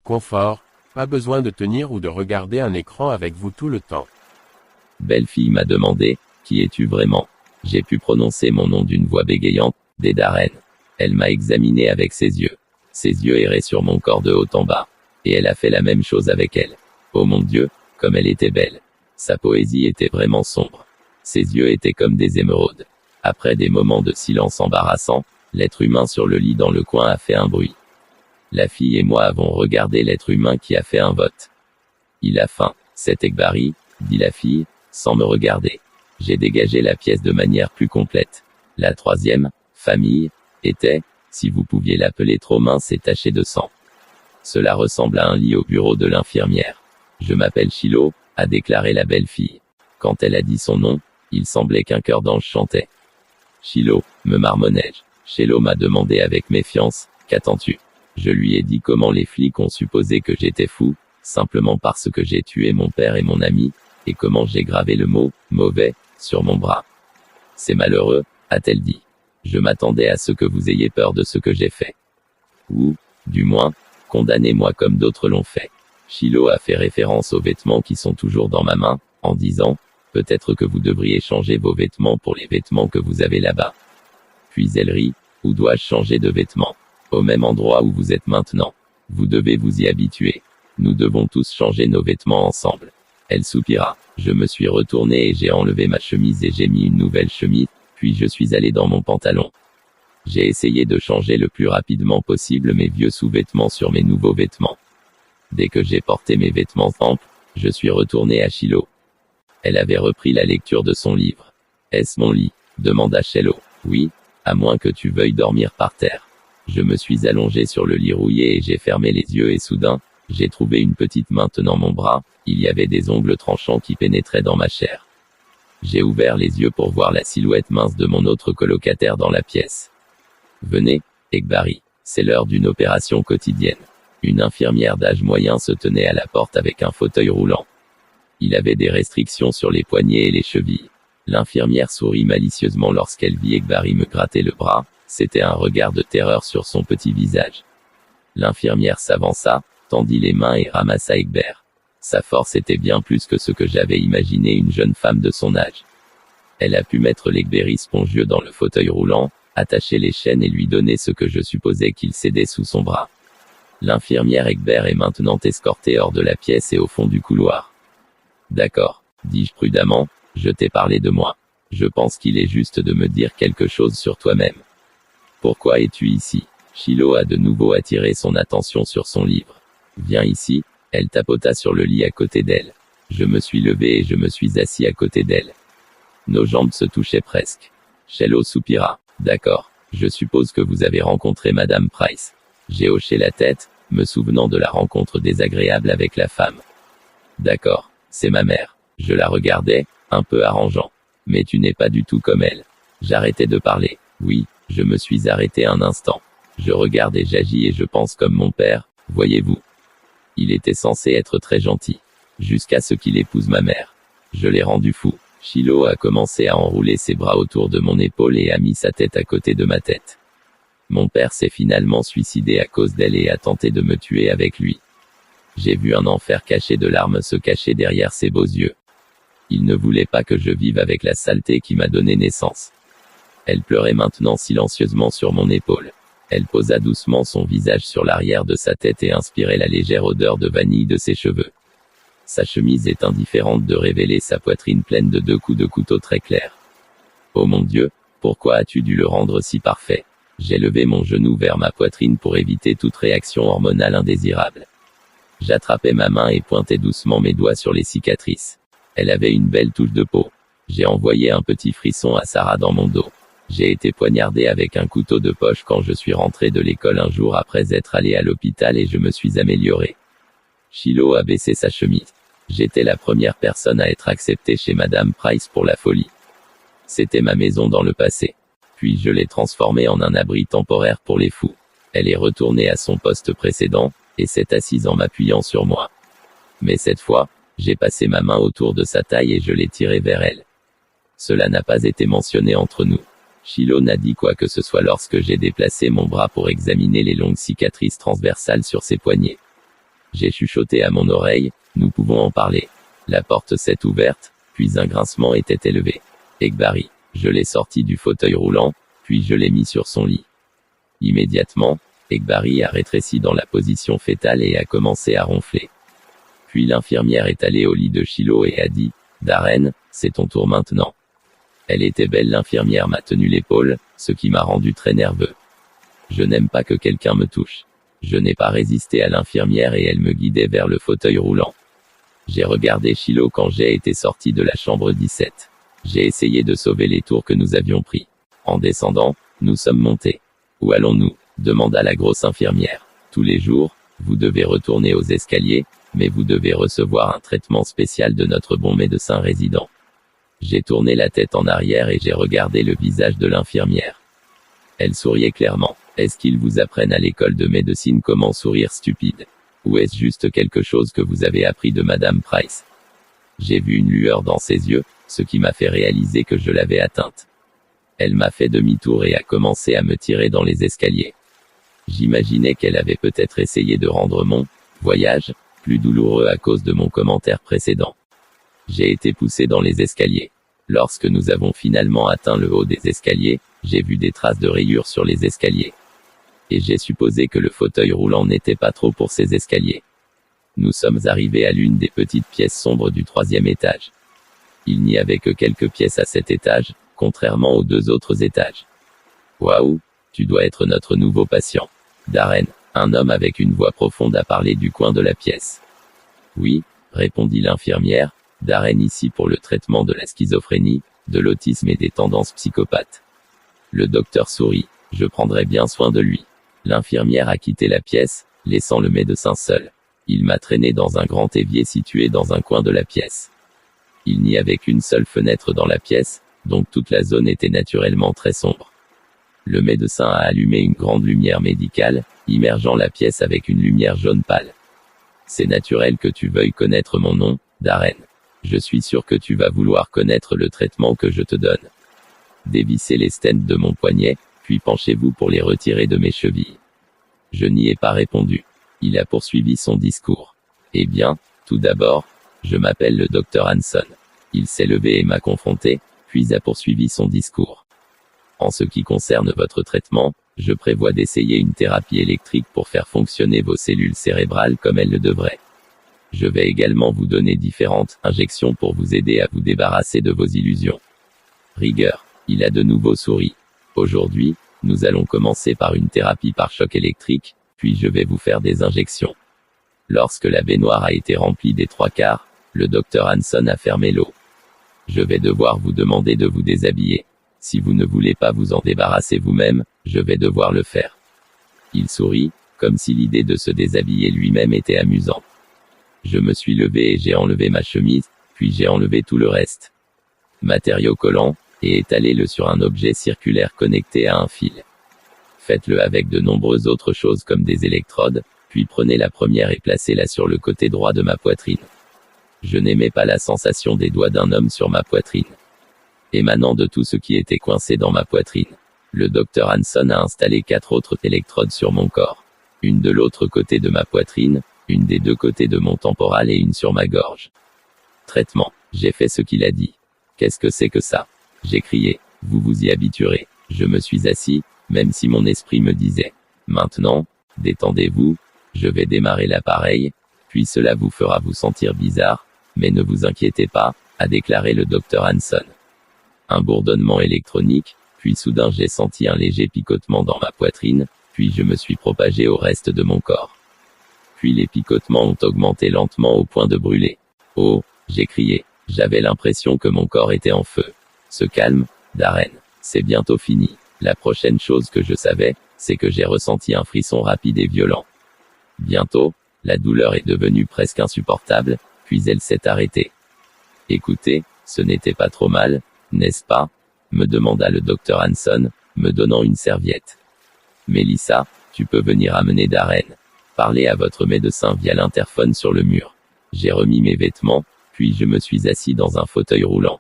confort, pas besoin de tenir ou de regarder un écran avec vous tout le temps. Belle-fille m'a demandé, qui es-tu vraiment? J'ai pu prononcer mon nom d'une voix bégayante, Dédarène. Elle m'a examiné avec ses yeux. Ses yeux erraient sur mon corps de haut en bas. Et elle a fait la même chose avec elle. Oh mon Dieu, comme elle était belle. Sa poésie était vraiment sombre. Ses yeux étaient comme des émeraudes. Après des moments de silence embarrassant, l'être humain sur le lit dans le coin a fait un bruit. La fille et moi avons regardé l'être humain qui a fait un vote. Il a faim, cet Ekbari, dit la fille, sans me regarder. J'ai dégagé la pièce de manière plus complète. La troisième, famille, était, si vous pouviez l'appeler, trop mince et tachée de sang. Cela ressemble à un lit au bureau de l'infirmière. Je m'appelle Shiloh, a déclaré la belle fille. Quand elle a dit son nom, il semblait qu'un chœur d'ange chantait. Shiloh, me marmonnai-je. Shiloh m'a demandé avec méfiance, qu'attends-tu? Je lui ai dit comment les flics ont supposé que j'étais fou, simplement parce que j'ai tué mon père et mon ami, et comment j'ai gravé le mot « mauvais » sur mon bras. C'est malheureux, a-t-elle dit. Je m'attendais à ce que vous ayez peur de ce que j'ai fait. Ou, du moins, condamnez-moi comme d'autres l'ont fait. Shiloh a fait référence aux vêtements qui sont toujours dans ma main, en disant, peut-être que vous devriez changer vos vêtements pour les vêtements que vous avez là-bas. Puis elle rit, où dois-je changer de vêtements? Au même endroit où vous êtes maintenant. Vous devez vous y habituer. Nous devons tous changer nos vêtements ensemble. Elle soupira. Je me suis retourné et j'ai enlevé ma chemise et j'ai mis une nouvelle chemise, puis je suis allé dans mon pantalon. J'ai essayé de changer le plus rapidement possible mes vieux sous-vêtements sur mes nouveaux vêtements. Dès que j'ai porté mes vêtements amples, je suis retourné à Shiloh. Elle avait repris la lecture de son livre. Est-ce mon lit? Demanda Shiloh. Oui, à moins que tu veuilles dormir par terre. Je me suis allongé sur le lit rouillé et j'ai fermé les yeux et soudain, j'ai trouvé une petite main tenant mon bras, il y avait des ongles tranchants qui pénétraient dans ma chair. J'ai ouvert les yeux pour voir la silhouette mince de mon autre colocataire dans la pièce. Venez, Ekbari, c'est l'heure d'une opération quotidienne. Une infirmière d'âge moyen se tenait à la porte avec un fauteuil roulant. Il avait des restrictions sur les poignets et les chevilles. L'infirmière sourit malicieusement lorsqu'elle vit Ekbari me gratter le bras, c'était un regard de terreur sur son petit visage. L'infirmière s'avança, tendit les mains et ramassa Ekbari. Sa force était bien plus que ce que j'avais imaginé une jeune femme de son âge. Elle a pu mettre l'Ekbari spongieux dans le fauteuil roulant, attacher les chaînes et lui donner ce que je supposais qu'il cédait sous son bras. L'infirmière Ekbari est maintenant escortée hors de la pièce et au fond du couloir. D'accord, dis-je prudemment, je t'ai parlé de moi. Je pense qu'il est juste de me dire quelque chose sur toi-même. Pourquoi es-tu ici? Shiloh a de nouveau attiré son attention sur son livre. Viens ici, elle tapota sur le lit à côté d'elle. Je me suis levé et je me suis assis à côté d'elle. Nos jambes se touchaient presque. Shiloh soupira. D'accord, je suppose que vous avez rencontré Madame Price. J'ai hoché la tête, me souvenant de la rencontre désagréable avec la femme. D'accord, c'est ma mère. Je la regardais, un peu arrangeant. Mais tu n'es pas du tout comme elle. J'arrêtais de parler. Oui, je me suis arrêté un instant. Je regarde et j'agis et je pense comme mon père, voyez-vous. Il était censé être très gentil. Jusqu'à ce qu'il épouse ma mère. Je l'ai rendu fou. Shiloh a commencé à enrouler ses bras autour de mon épaule et a mis sa tête à côté de ma tête. Mon père s'est finalement suicidé à cause d'elle et a tenté de me tuer avec lui. J'ai vu un enfer caché de larmes se cacher derrière ses beaux yeux. Il ne voulait pas que je vive avec la saleté qui m'a donné naissance. Elle pleurait maintenant silencieusement sur mon épaule. Elle posa doucement son visage sur l'arrière de sa tête et inspirait la légère odeur de vanille de ses cheveux. Sa chemise est indifférente de révéler sa poitrine pleine de 2 coups de couteau très clairs. Oh mon Dieu, pourquoi as-tu dû le rendre si parfait? J'ai levé mon genou vers ma poitrine pour éviter toute réaction hormonale indésirable. J'attrapais ma main et pointais doucement mes doigts sur les cicatrices. Elle avait une belle touche de peau. J'ai envoyé un petit frisson à Sarah dans mon dos. J'ai été poignardé avec un couteau de poche quand je suis rentré de l'école un jour après être allé à l'hôpital et je me suis amélioré. Shiloh a baissé sa chemise. J'étais la première personne à être acceptée chez Madame Price pour la folie. C'était ma maison dans le passé. Puis je l'ai transformée en un abri temporaire pour les fous. Elle est retournée à son poste précédent, et s'est assise en m'appuyant sur moi. Mais cette fois, j'ai passé ma main autour de sa taille et je l'ai tirée vers elle. Cela n'a pas été mentionné entre nous. Shiloh n'a dit quoi que ce soit lorsque j'ai déplacé mon bras pour examiner les longues cicatrices transversales sur ses poignets. J'ai chuchoté à mon oreille, nous pouvons en parler. La porte s'est ouverte, puis un grincement était élevé. Ekbari. Je l'ai sorti du fauteuil roulant, puis je l'ai mis sur son lit. Immédiatement, Ekbari a rétréci dans la position fétale et a commencé à ronfler. Puis l'infirmière est allée au lit de Shiloh et a dit, Darren, c'est ton tour maintenant. Elle était belle, l'infirmière m'a tenu l'épaule, ce qui m'a rendu très nerveux. Je n'aime pas que quelqu'un me touche. Je n'ai pas résisté à l'infirmière et elle me guidait vers le fauteuil roulant. J'ai regardé Shiloh quand j'ai été sorti de la chambre 17. J'ai essayé de sauver les tours que nous avions pris. En descendant, nous sommes montés. Où allons-nous? Demanda la grosse infirmière. Tous les jours, vous devez retourner aux escaliers, mais vous devez recevoir un traitement spécial de notre bon médecin résident. J'ai tourné la tête en arrière et j'ai regardé le visage de l'infirmière. Elle souriait clairement. Est-ce qu'ils vous apprennent à l'école de médecine comment sourire stupide? Ou est-ce juste quelque chose que vous avez appris de Madame Price? J'ai vu une lueur dans ses yeux, ce qui m'a fait réaliser que je l'avais atteinte. Elle m'a fait demi-tour et a commencé à me tirer dans les escaliers. J'imaginais qu'elle avait peut-être essayé de rendre mon voyage plus douloureux à cause de mon commentaire précédent. J'ai été poussé dans les escaliers. Lorsque nous avons finalement atteint le haut des escaliers, j'ai vu des traces de rayures sur les escaliers. Et j'ai supposé que le fauteuil roulant n'était pas trop pour ces escaliers. Nous sommes arrivés à l'une des petites pièces sombres du 3e étage. Il n'y avait que quelques pièces à cet étage, contrairement aux 2 autres étages. Waouh, tu dois être notre nouveau patient. Darren, un homme avec une voix profonde a parlé du coin de la pièce. Oui, répondit l'infirmière, Darren ici pour le traitement de la schizophrénie, de l'autisme et des tendances psychopathes. Le docteur sourit, je prendrai bien soin de lui. L'infirmière a quitté la pièce, laissant le médecin seul. Il m'a traîné dans un grand évier situé dans un coin de la pièce. Il n'y avait qu'une seule fenêtre dans la pièce, donc toute la zone était naturellement très sombre. Le médecin a allumé une grande lumière médicale, immergeant la pièce avec une lumière jaune pâle. C'est naturel que tu veuilles connaître mon nom, Darren. Je suis sûr que tu vas vouloir connaître le traitement que je te donne. Dévissez les stents de mon poignet, puis penchez-vous pour les retirer de mes chevilles. Je n'y ai pas répondu. Il a poursuivi son discours. Eh bien, tout d'abord, je m'appelle le docteur Hanson. Il s'est levé et m'a confronté, puis a poursuivi son discours. En ce qui concerne votre traitement, je prévois d'essayer une thérapie électrique pour faire fonctionner vos cellules cérébrales comme elles le devraient. Je vais également vous donner différentes injections pour vous aider à vous débarrasser de vos illusions. Rigueur. Il a de nouveau souri. Aujourd'hui, nous allons commencer par une thérapie par choc électrique, puis je vais vous faire des injections. Lorsque la baignoire a été remplie des 3/4, le docteur Hanson a fermé l'eau. Je vais devoir vous demander de vous déshabiller. Si vous ne voulez pas vous en débarrasser vous-même, je vais devoir le faire. Il sourit, comme si l'idée de se déshabiller lui-même était amusante. Je me suis levé et j'ai enlevé ma chemise, puis j'ai enlevé tout le reste. Matériau collant, et étalez-le sur un objet circulaire connecté à un fil. Faites-le avec de nombreuses autres choses comme des électrodes, puis prenez la première et placez-la sur le côté droit de ma poitrine. Je n'aimais pas la sensation des doigts d'un homme sur ma poitrine. Émanant de tout ce qui était coincé dans ma poitrine. Le docteur Hanson a installé 4 autres électrodes sur mon corps. Une de l'autre côté de ma poitrine, une des 2 côtés de mon temporal et une sur ma gorge. Traitement. J'ai fait ce qu'il a dit. Qu'est-ce que c'est que ça? J'ai crié. Vous vous y habituerez. Je me suis assis, même si mon esprit me disait. Maintenant, détendez-vous, je vais démarrer l'appareil, puis cela vous fera vous sentir bizarre, mais ne vous inquiétez pas, a déclaré le docteur Hanson. Un bourdonnement électronique, puis soudain j'ai senti un léger picotement dans ma poitrine, puis je me suis propagé au reste de mon corps. Puis les picotements ont augmenté lentement au point de brûler. Oh, j'ai crié. J'avais l'impression que mon corps était en feu. Se calme, Darren. C'est bientôt fini. La prochaine chose que je savais, c'est que j'ai ressenti un frisson rapide et violent. Bientôt, la douleur est devenue presque insupportable, puis elle s'est arrêtée. Écoutez, ce n'était pas trop mal, n'est-ce pas? Me demanda le docteur Hanson, me donnant une serviette. Mélissa, tu peux venir amener Darren. Parlez à votre médecin via l'interphone sur le mur. J'ai remis mes vêtements, puis je me suis assis dans un fauteuil roulant.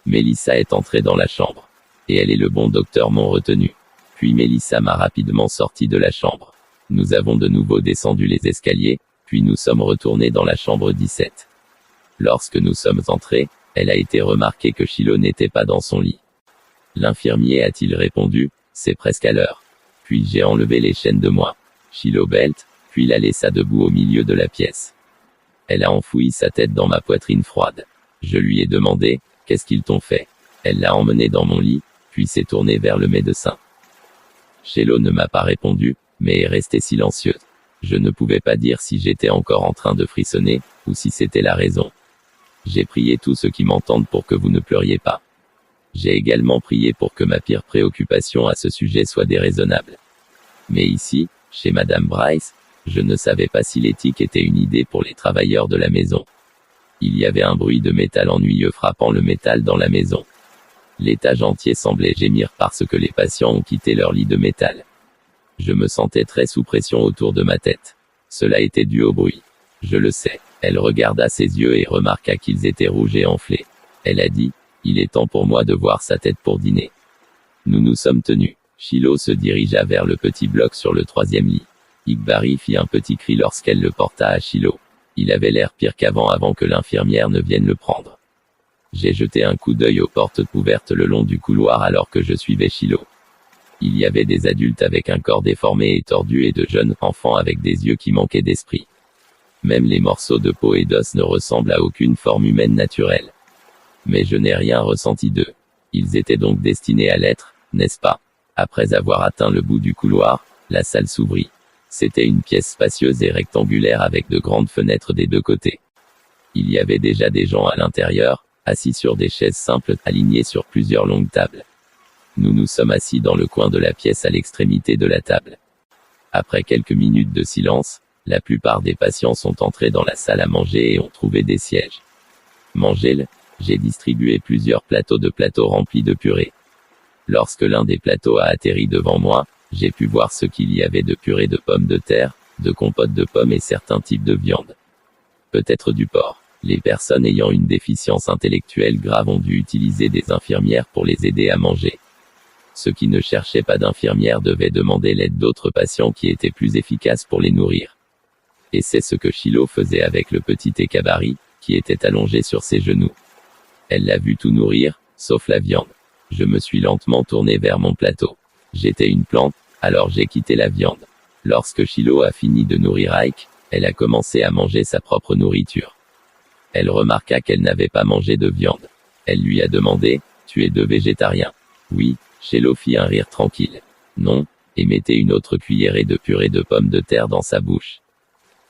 Mélissa est entrée dans la chambre. Et elle et le bon docteur m'ont retenu. Puis Mélissa m'a rapidement sorti de la chambre. Nous avons de nouveau descendu les escaliers, puis nous sommes retournés dans la chambre 17. Lorsque nous sommes entrés, elle a été remarqué que Shiloh n'était pas dans son lit. L'infirmier a-t-il répondu, c'est presque à l'heure. Puis j'ai enlevé les chaînes de moi. Shiloh belt, puis la laissa debout au milieu de la pièce. Elle a enfoui sa tête dans ma poitrine froide. Je lui ai demandé, qu'est-ce qu'ils t'ont fait? Elle l'a emmené dans mon lit, puis s'est tournée vers le médecin. Shiloh ne m'a pas répondu, mais est restée silencieuse. Je ne pouvais pas dire si j'étais encore en train de frissonner, ou si c'était la raison. J'ai prié tous ceux qui m'entendent pour que vous ne pleuriez pas. J'ai également prié pour que ma pire préoccupation à ce sujet soit déraisonnable. Mais ici, chez Madame Bryce, je ne savais pas si l'éthique était une idée pour les travailleurs de la maison. Il y avait un bruit de métal ennuyeux frappant le métal dans la maison. L'étage entier semblait gémir parce que les patients ont quitté leur lit de métal. Je me sentais très sous pression autour de ma tête. Cela était dû au bruit. Je le sais. Elle regarda ses yeux et remarqua qu'ils étaient rouges et enflés. Elle a dit, il est temps pour moi de voir sa tête pour dîner. Nous nous sommes tenus. Shiloh se dirigea vers le petit bloc sur le 3e lit. Igbari fit un petit cri lorsqu'elle le porta à Shiloh. Il avait l'air pire avant que l'infirmière ne vienne le prendre. J'ai jeté un coup d'œil aux portes ouvertes le long du couloir alors que je suivais Shiloh. Il y avait des adultes avec un corps déformé et tordu et de jeunes enfants avec des yeux qui manquaient d'esprit. Même les morceaux de peau et d'os ne ressemblent à aucune forme humaine naturelle. Mais je n'ai rien ressenti d'eux. Ils étaient donc destinés à l'être, n'est-ce pas? Après avoir atteint le bout du couloir, la salle s'ouvrit. C'était une pièce spacieuse et rectangulaire avec de grandes fenêtres des deux côtés. Il y avait déjà des gens à l'intérieur, assis sur des chaises simples, alignées sur plusieurs longues tables. Nous nous sommes assis dans le coin de la pièce à l'extrémité de la table. Après quelques minutes de silence, la plupart des patients sont entrés dans la salle à manger et ont trouvé des sièges. Mangez-le, j'ai distribué plusieurs plateaux remplis de purée. Lorsque l'un des plateaux a atterri devant moi, j'ai pu voir ce qu'il y avait de purée de pommes de terre, de compote de pommes et certains types de viande. Peut-être du porc. Les personnes ayant une déficience intellectuelle grave ont dû utiliser des infirmières pour les aider à manger. Ceux qui ne cherchaient pas d'infirmières devaient demander l'aide d'autres patients qui étaient plus efficaces pour les nourrir. Et c'est ce que Shiloh faisait avec le petit Ekabari, qui était allongé sur ses genoux. Elle l'a vu tout nourrir, sauf la viande. Je me suis lentement tourné vers mon plateau. J'étais une plante, alors j'ai quitté la viande. Lorsque Shiloh a fini de nourrir Ike, elle a commencé à manger sa propre nourriture. Elle remarqua qu'elle n'avait pas mangé de viande. Elle lui a demandé, tu es végétarien? Oui, Shiloh fit un rire tranquille. Non, et mettait une autre cuillerée de purée de pommes de terre dans sa bouche.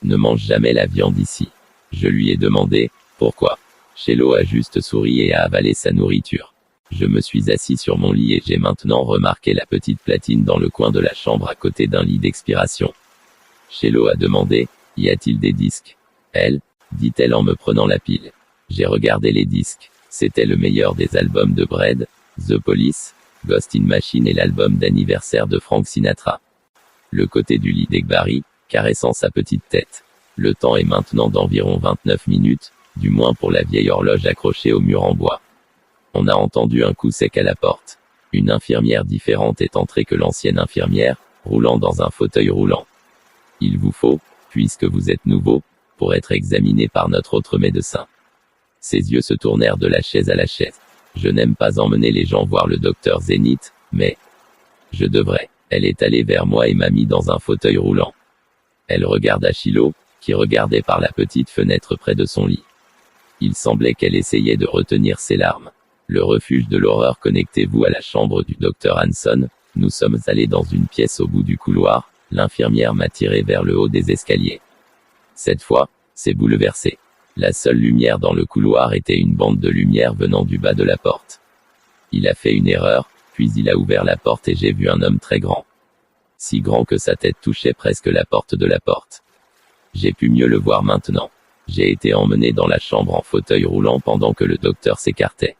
Ne mange jamais la viande ici. Je lui ai demandé, pourquoi? Shiloh a juste souri et a avalé sa nourriture. Je me suis assis sur mon lit et j'ai maintenant remarqué la petite platine dans le coin de la chambre à côté d'un lit d'expiration. Shiloh a demandé, y a-t-il des disques? Elle, dit-elle en me prenant la pile. J'ai regardé les disques. C'était le meilleur des albums de Bread, The Police, Ghost in Machine et l'album d'anniversaire de Frank Sinatra. Le côté du lit d'Ekbari, caressant sa petite tête. Le temps est maintenant d'environ 29 minutes, du moins pour la vieille horloge accrochée au mur en bois. On a entendu un coup sec à la porte. Une infirmière différente est entrée que l'ancienne infirmière, roulant dans un fauteuil roulant. Il vous faut, puisque vous êtes nouveau, pour être examiné par notre autre médecin. Ses yeux se tournèrent de la chaise à la chaise. Je n'aime pas emmener les gens voir le docteur Zénith, mais je devrais. Elle est allée vers moi et m'a mis dans un fauteuil roulant. Elle regarda Shiloh, qui regardait par la petite fenêtre près de son lit. Il semblait qu'elle essayait de retenir ses larmes. Le refuge de l'horreur, connectez-vous à la chambre du docteur Hanson. Nous sommes allés dans une pièce au bout du couloir. L'infirmière m'a tiré vers le haut des escaliers. Cette fois, c'est bouleversé. La seule lumière dans le couloir était une bande de lumière venant du bas de la porte. Il a fait une erreur, puis il a ouvert la porte et j'ai vu un homme très grand. Si grand que sa tête touchait presque la porte de la porte. J'ai pu mieux le voir maintenant. J'ai été emmené dans la chambre en fauteuil roulant pendant que le docteur s'écartait.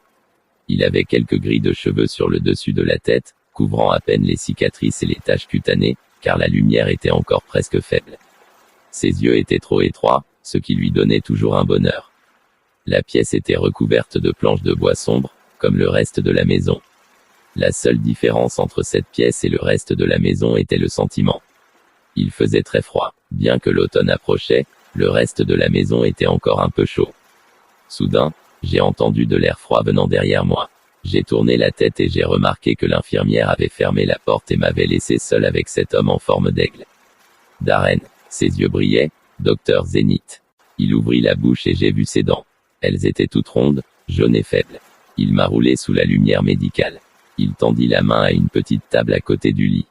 Il avait quelques grilles de cheveux sur le dessus de la tête, couvrant à peine les cicatrices et les taches cutanées, car la lumière était encore presque faible. Ses yeux étaient trop étroits, ce qui lui donnait toujours un bonheur. La pièce était recouverte de planches de bois sombre, comme le reste de la maison. La seule différence entre cette pièce et le reste de la maison était le sentiment. Il faisait très froid. Bien que l'automne approchait, Le reste de la maison était encore un peu chaud. Soudain, j'ai entendu de l'air froid venant derrière moi. J'ai tourné la tête et j'ai remarqué que l'infirmière avait fermé la porte et m'avait laissé seul avec cet homme en forme d'aigle. Darren, ses yeux brillaient, Docteur Zénith. Il ouvrit la bouche et j'ai vu ses dents. Elles étaient toutes rondes, jaunes et faibles. Il m'a roulé sous la lumière médicale. Il tendit la main à une petite table à côté du lit.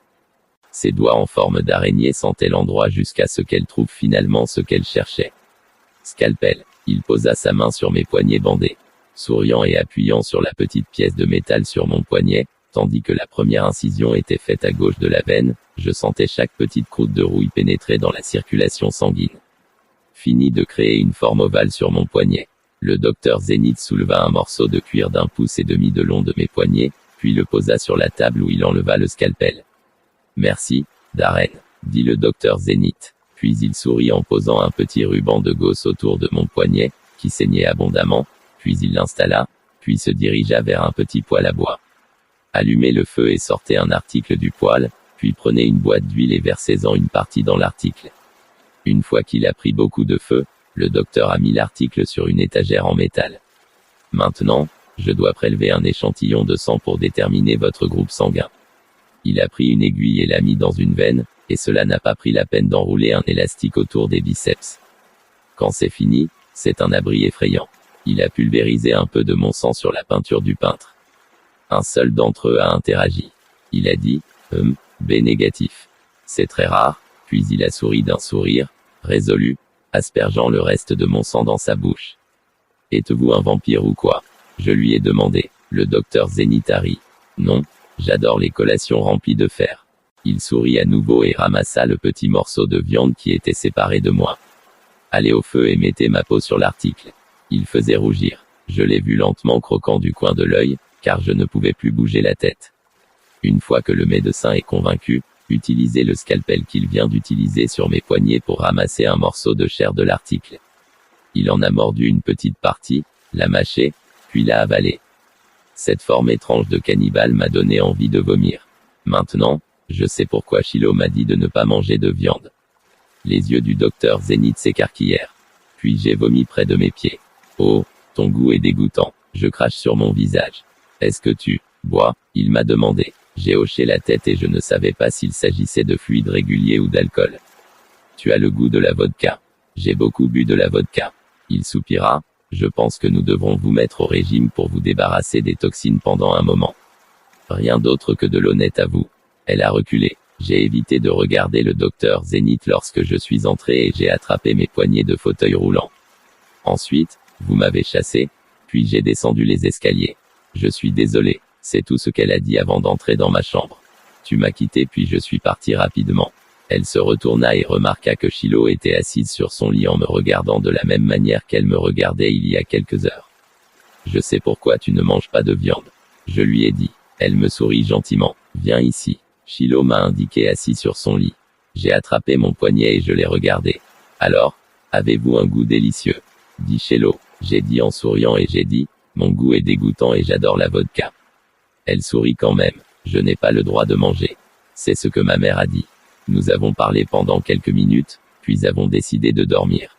Ses doigts en forme d'araignée sentaient l'endroit jusqu'à ce qu'elle trouve finalement ce qu'elle cherchait. Scalpel. Il posa sa main sur mes poignets bandés. Souriant et appuyant sur la petite pièce de métal sur mon poignet, tandis que la première incision était faite à gauche de la veine, je sentais chaque petite croûte de rouille pénétrer dans la circulation sanguine. Fini de créer une forme ovale sur mon poignet. Le docteur Zénith souleva un morceau de cuir d'1,5 pouce de long de mes poignets, puis le posa sur la table où il enleva le scalpel. Merci, Darren, dit le docteur Zénith. Puis il sourit en posant un petit ruban de gauze autour de mon poignet, qui saignait abondamment, puis il l'installa, puis se dirigea vers un petit poêle à bois. Allumez le feu et sortez un article du poêle, puis prenez une boîte d'huile et versez-en une partie dans l'article. Une fois qu'il a pris beaucoup de feu, le docteur a mis l'article sur une étagère en métal. Maintenant, je dois prélever un échantillon de sang pour déterminer votre groupe sanguin. Il a pris une aiguille et l'a mis dans une veine, et cela n'a pas pris la peine d'enrouler un élastique autour des biceps. Quand c'est fini, c'est un abri effrayant. Il a pulvérisé un peu de mon sang sur la peinture du peintre. Un seul d'entre eux a interagi. Il a dit, B négatif. C'est très rare, puis il a souri d'un sourire, résolu, aspergeant le reste de mon sang dans sa bouche. Êtes-vous un vampire ou quoi? Je lui ai demandé. Le docteur Zénith a ri. Non, j'adore les collations remplies de fer. Il sourit à nouveau et ramassa le petit morceau de viande qui était séparé de moi. Allez au feu et mettez ma peau sur l'article. Il faisait rougir. Je l'ai vu lentement croquant du coin de l'œil, car je ne pouvais plus bouger la tête. Une fois que le médecin est convaincu, utilisez le scalpel qu'il vient d'utiliser sur mes poignets pour ramasser un morceau de chair de l'article. Il en a mordu une petite partie, l'a mâché, puis l'a avalé. Cette forme étrange de cannibale m'a donné envie de vomir. Maintenant, je sais pourquoi Shiloh m'a dit de ne pas manger de viande. Les yeux du docteur Zénith s'écarquillèrent. Puis j'ai vomi près de mes pieds. Oh, ton goût est dégoûtant. Je crache sur mon visage. Est-ce que tu bois? Il m'a demandé. J'ai hoché la tête et je ne savais pas s'il s'agissait de fluide régulier ou d'alcool. Tu as le goût de la vodka. J'ai beaucoup bu de la vodka. Il soupira. Je pense que nous devrons vous mettre au régime pour vous débarrasser des toxines pendant un moment. Rien d'autre que de l'honnête à vous. Elle a reculé. J'ai évité de regarder le docteur Zénith lorsque je suis entré et j'ai attrapé mes poignées de fauteuil roulant. Ensuite, vous m'avez chassé, puis j'ai descendu les escaliers. Je suis désolé, c'est tout ce qu'elle a dit avant d'entrer dans ma chambre. Tu m'as quitté puis je suis parti rapidement. Elle se retourna et remarqua que Shiloh était assise sur son lit en me regardant de la même manière qu'elle me regardait il y a quelques heures. Je sais pourquoi tu ne manges pas de viande. Je lui ai dit. Elle me sourit gentiment. Viens ici. Shiloh m'a indiqué assis sur son lit. J'ai attrapé mon poignet et je l'ai regardé. Alors, avez-vous un goût délicieux? Dit Shiloh. J'ai dit en souriant et j'ai dit, mon goût est dégoûtant et j'adore la vodka. Elle sourit quand même. Je n'ai pas le droit de manger. C'est ce que ma mère a dit. Nous avons parlé pendant quelques minutes, puis avons décidé de dormir.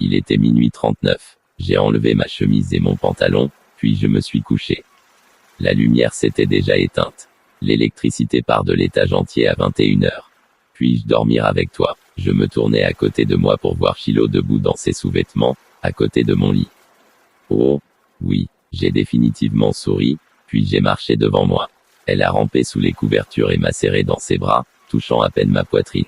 Il était minuit 39. J'ai enlevé ma chemise et mon pantalon, puis je me suis couché. La lumière s'était déjà éteinte. L'électricité part de l'étage entier à 21h. Puis-je dormir avec toi? Je me tournai à côté de moi pour voir Shiloh debout dans ses sous-vêtements, à côté de mon lit. Oh, oui, j'ai définitivement souri, puis j'ai marché devant moi. Elle a rampé sous les couvertures et m'a serré dans ses bras, touchant à peine ma poitrine.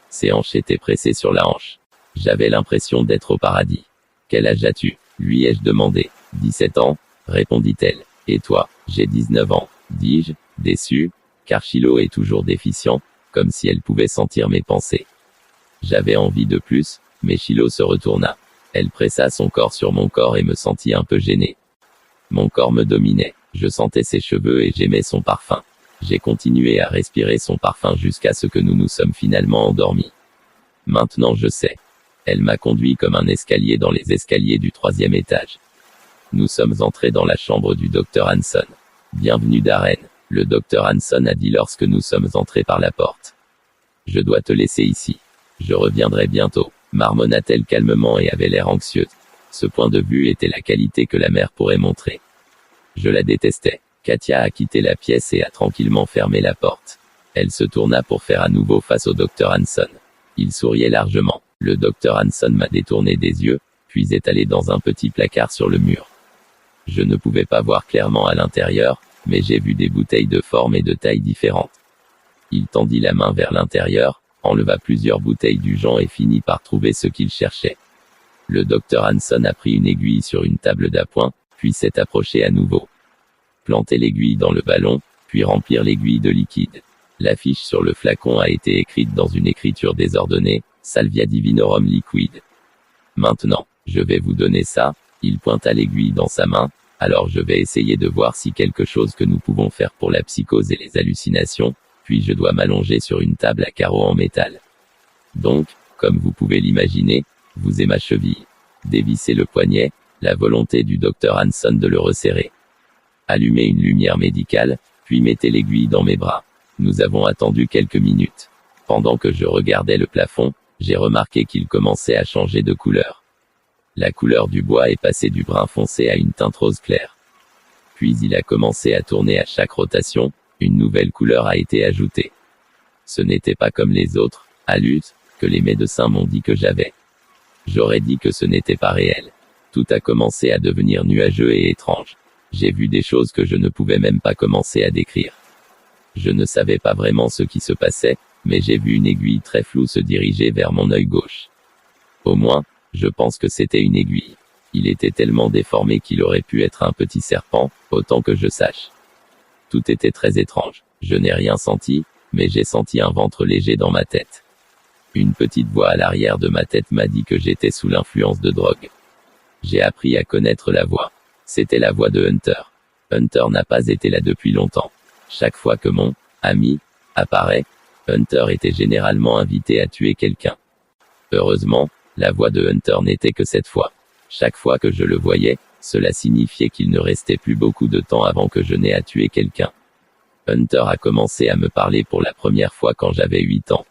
Ses hanches étaient pressées sur la hanche. J'avais l'impression d'être au paradis. Quel âge as-tu? Lui ai-je demandé. 17 ans, répondit-elle. Et toi? J'ai 19 ans, dis-je, déçu, car Shiloh est toujours déficient, comme si elle pouvait sentir mes pensées. J'avais envie de plus, mais Shiloh se retourna. Elle pressa son corps sur mon corps et me sentit un peu gêné. Mon corps me dominait, je sentais ses cheveux et j'aimais son parfum. J'ai continué à respirer son parfum jusqu'à ce que nous nous sommes finalement endormis. Maintenant je sais. Elle m'a conduit comme un escalier dans les escaliers du 3e étage. Nous sommes entrés dans la chambre du docteur Hanson. Bienvenue Darren, le docteur Hanson a dit lorsque nous sommes entrés par la porte. Je dois te laisser ici. Je reviendrai bientôt. marmonna-t-elle calmement et avait l'air anxieuse. Ce point de vue était la qualité que la mère pourrait montrer. Je la détestais. Katia a quitté la pièce et a tranquillement fermé la porte. Elle se tourna pour faire à nouveau face au docteur Hanson. Il souriait largement. Le docteur Hanson m'a détourné des yeux, puis est allé dans un petit placard sur le mur. Je ne pouvais pas voir clairement à l'intérieur, mais j'ai vu des bouteilles de forme et de taille différentes. Il tendit la main vers l'intérieur, enleva plusieurs bouteilles du genre et finit par trouver ce qu'il cherchait. Le docteur Hanson a pris une aiguille sur une table d'appoint, puis s'est approché à nouveau. Planter l'aiguille dans le ballon, puis remplir l'aiguille de liquide. L'affiche sur le flacon a été écrite dans une écriture désordonnée, Salvia Divinorum Liquide. Maintenant, je vais vous donner ça, il pointa l'aiguille dans sa main, alors je vais essayer de voir si quelque chose que nous pouvons faire pour la psychose et les hallucinations, puis je dois m'allonger sur une table à carreaux en métal. Donc, comme vous pouvez l'imaginer, vous et ma cheville. Dévissez le poignet, la volonté du docteur Hanson de le resserrer. Allumez une lumière médicale, puis mettez l'aiguille dans mes bras. Nous avons attendu quelques minutes. Pendant que je regardais le plafond, j'ai remarqué qu'il commençait à changer de couleur. La couleur du bois est passée du brun foncé à une teinte rose claire. Puis il a commencé à tourner à chaque rotation, une nouvelle couleur a été ajoutée. Ce n'était pas comme les autres, halluces, que les médecins m'ont dit que j'avais. J'aurais dit que ce n'était pas réel. Tout a commencé à devenir nuageux et étrange. J'ai vu des choses que je ne pouvais même pas commencer à décrire. Je ne savais pas vraiment ce qui se passait, mais j'ai vu une aiguille très floue se diriger vers mon œil gauche. Au moins, je pense que c'était une aiguille. Il était tellement déformé qu'il aurait pu être un petit serpent, autant que je sache. Tout était très étrange. Je n'ai rien senti, mais j'ai senti un ventre léger dans ma tête. Une petite voix à l'arrière de ma tête m'a dit que j'étais sous l'influence de drogue. J'ai appris à connaître la voix. C'était la voix de Hunter. Hunter n'a pas été là depuis longtemps. Chaque fois que mon ami apparaît, Hunter était généralement invité à tuer quelqu'un. Heureusement, la voix de Hunter n'était que cette fois. Chaque fois que je le voyais, cela signifiait qu'il ne restait plus beaucoup de temps avant que je n'aie à tuer quelqu'un. Hunter a commencé à me parler pour la première fois quand j'avais 8 ans.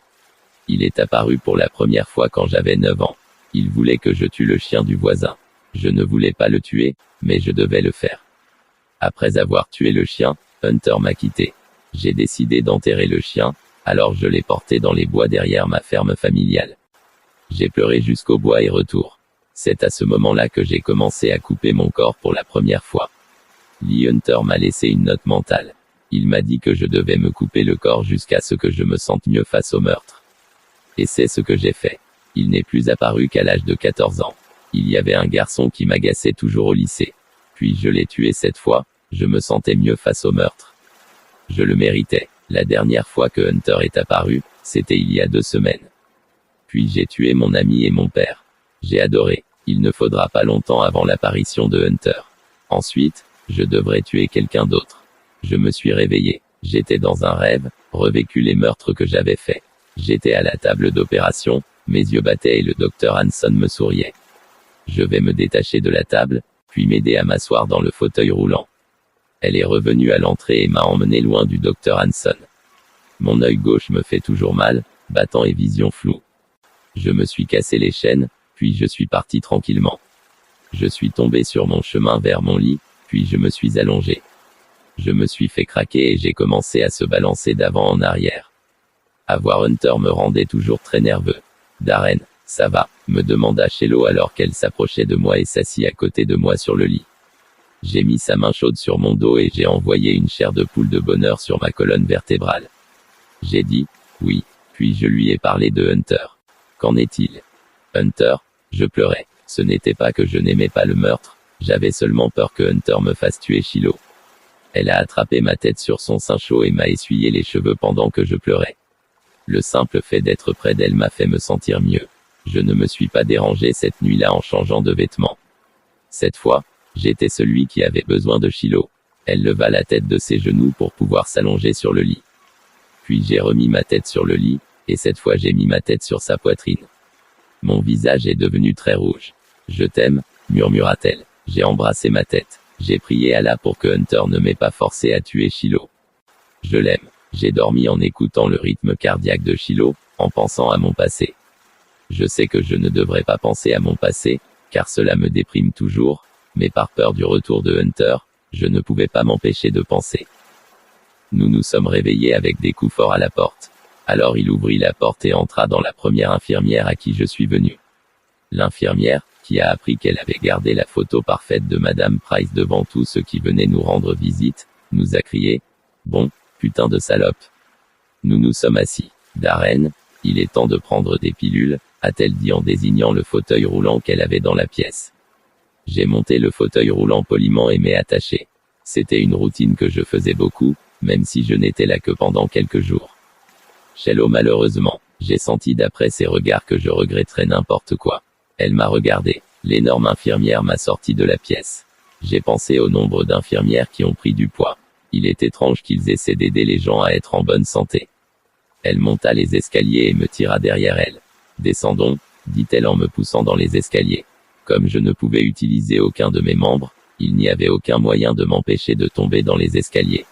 Il est apparu pour la première fois quand j'avais 9 ans. Il voulait que je tue le chien du voisin. Je ne voulais pas le tuer, mais je devais le faire. Après avoir tué le chien, Hunter m'a quitté. J'ai décidé d'enterrer le chien, alors je l'ai porté dans les bois derrière ma ferme familiale. J'ai pleuré jusqu'au bois et retour. C'est à ce moment-là que j'ai commencé à couper mon corps pour la première fois. Lee Hunter m'a laissé une note mentale. Il m'a dit que je devais me couper le corps jusqu'à ce que je me sente mieux face au meurtre. Et c'est ce que j'ai fait. Il n'est plus apparu qu'à l'âge de 14 ans. Il y avait un garçon qui m'agaçait toujours au lycée. Puis je l'ai tué cette fois, je me sentais mieux face au meurtre. Je le méritais. La dernière fois que Hunter est apparu, c'était il y a 2 semaines. Puis j'ai tué mon ami et mon père. J'ai adoré. Il ne faudra pas longtemps avant l'apparition de Hunter. Ensuite, je devrais tuer quelqu'un d'autre. Je me suis réveillé. J'étais dans un rêve, revécu les meurtres que j'avais faits. J'étais à la table d'opération, mes yeux battaient et le docteur Hanson me souriait. Je vais me détacher de la table, puis m'aider à m'asseoir dans le fauteuil roulant. Elle est revenue à l'entrée et m'a emmené loin du docteur Hanson. Mon œil gauche me fait toujours mal, battant et vision floue. Je me suis cassé les chaînes, puis je suis parti tranquillement. Je suis tombé sur mon chemin vers mon lit, puis je me suis allongé. Je me suis fait craquer et j'ai commencé à se balancer d'avant en arrière. Avoir Hunter me rendait toujours très nerveux. Darren, ça va, me demanda Shiloh alors qu'elle s'approchait de moi et s'assit à côté de moi sur le lit. J'ai mis sa main chaude sur mon dos et j'ai envoyé une chair de poule de bonheur sur ma colonne vertébrale. J'ai dit, oui, puis je lui ai parlé de Hunter. Qu'en est-il? Hunter, je pleurais. Ce n'était pas que je n'aimais pas le meurtre, j'avais seulement peur que Hunter me fasse tuer Shiloh. Elle a attrapé ma tête sur son sein chaud et m'a essuyé les cheveux pendant que je pleurais. Le simple fait d'être près d'elle m'a fait me sentir mieux. Je ne me suis pas dérangé cette nuit-là en changeant de vêtements. Cette fois, j'étais celui qui avait besoin de Shiloh. Elle leva la tête de ses genoux pour pouvoir s'allonger sur le lit. Puis j'ai remis ma tête sur le lit, et cette fois j'ai mis ma tête sur sa poitrine. Mon visage est devenu très rouge. Je t'aime, murmura-t-elle. J'ai embrassé ma tête. J'ai prié Allah pour que Hunter ne m'ait pas forcé à tuer Shiloh. Je l'aime. J'ai dormi en écoutant le rythme cardiaque de Shiloh, en pensant à mon passé. Je sais que je ne devrais pas penser à mon passé, car cela me déprime toujours, mais par peur du retour de Hunter, je ne pouvais pas m'empêcher de penser. Nous nous sommes réveillés avec des coups forts à la porte. Alors il ouvrit la porte et entra dans la première infirmière à qui je suis venu. L'infirmière, qui a appris qu'elle avait gardé la photo parfaite de Madame Price devant tous ceux qui venaient nous rendre visite, nous a crié « Bon, putain de salope !» Nous nous sommes assis. « Darren, il est temps de prendre des pilules », a-t-elle dit en désignant le fauteuil roulant qu'elle avait dans la pièce. J'ai monté le fauteuil roulant poliment et m'ai attaché. C'était une routine que je faisais beaucoup, même si je n'étais là que pendant quelques jours. Shello malheureusement, j'ai senti d'après ses regards que je regretterais n'importe quoi. Elle m'a regardé. L'énorme infirmière m'a sorti de la pièce. J'ai pensé au nombre d'infirmières qui ont pris du poids. Il est étrange qu'ils essaient d'aider les gens à être en bonne santé. Elle monta les escaliers et me tira derrière elle. Descendons, dit-elle en me poussant dans les escaliers. Comme je ne pouvais utiliser aucun de mes membres, il n'y avait aucun moyen de m'empêcher de tomber dans les escaliers.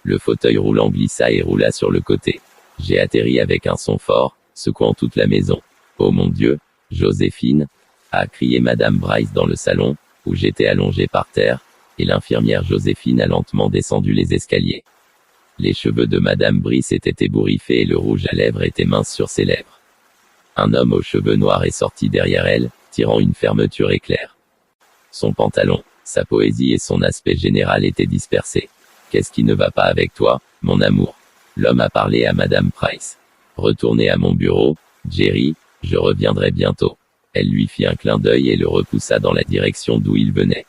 Le fauteuil roulant glissa et roula sur le côté. J'ai atterri avec un son fort, secouant toute la maison. Oh mon Dieu, Joséphine, a crié Madame Bryce dans le salon, où j'étais allongé par terre, et l'infirmière Joséphine a lentement descendu les escaliers. Les cheveux de Madame Bryce étaient ébouriffés et le rouge à lèvres était mince sur ses lèvres. Un homme aux cheveux noirs est sorti derrière elle, tirant une fermeture éclair. Son pantalon, sa poésie et son aspect général étaient dispersés. Qu'est-ce qui ne va pas avec toi, mon amour? L'homme a parlé à Madame Price. Retournez à mon bureau, Jerry, je reviendrai bientôt. Elle lui fit un clin d'œil et le repoussa dans la direction d'où il venait.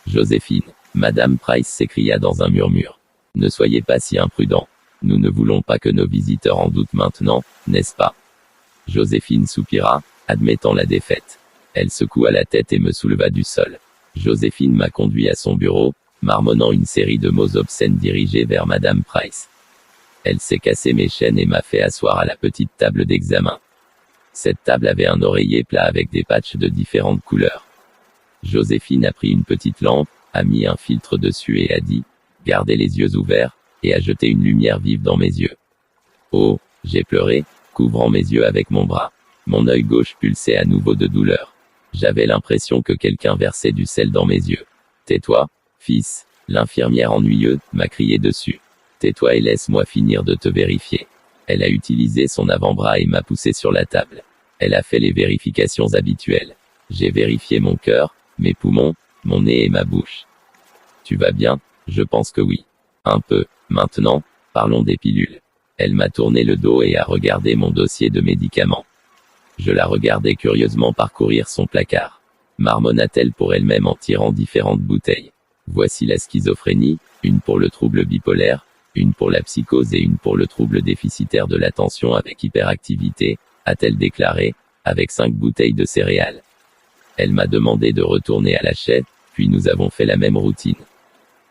Joséphine, Madame Price s'écria dans un murmure. Ne soyez pas si imprudent. Nous ne voulons pas que nos visiteurs en doutent maintenant, n'est-ce pas? Joséphine soupira, admettant la défaite. Elle secoua la tête et me souleva du sol. Joséphine m'a conduit à son bureau, marmonnant une série de mots obscènes dirigés vers Madame Price. Elle s'est cassé mes chaînes et m'a fait asseoir à la petite table d'examen. Cette table avait un oreiller plat avec des patchs de différentes couleurs. Joséphine a pris une petite lampe, a mis un filtre dessus et a dit « Gardez les yeux ouverts » et a jeté une lumière vive dans mes yeux. Oh, j'ai pleuré, couvrant mes yeux avec mon bras. Mon œil gauche pulsait à nouveau de douleur. J'avais l'impression que quelqu'un versait du sel dans mes yeux. « Tais-toi, fils !» L'infirmière ennuyeuse m'a crié dessus. « Tais-toi et laisse-moi finir de te vérifier. » Elle a utilisé son avant-bras et m'a poussé sur la table. Elle a fait les vérifications habituelles. J'ai vérifié mon cœur, mes poumons, mon nez et ma bouche. Tu vas bien? Je pense que oui. Un peu. Maintenant, parlons des pilules. Elle m'a tourné le dos et a regardé mon dossier de médicaments. Je la regardais curieusement parcourir son placard. Marmonna-t-elle pour elle-même en tirant différentes bouteilles. Voici la schizophrénie, une pour le trouble bipolaire, une pour la psychose et une pour le trouble déficitaire de l'attention avec hyperactivité, a-t-elle déclaré, avec 5 bouteilles de céréales. Elle m'a demandé de retourner à la chaise, puis nous avons fait la même routine.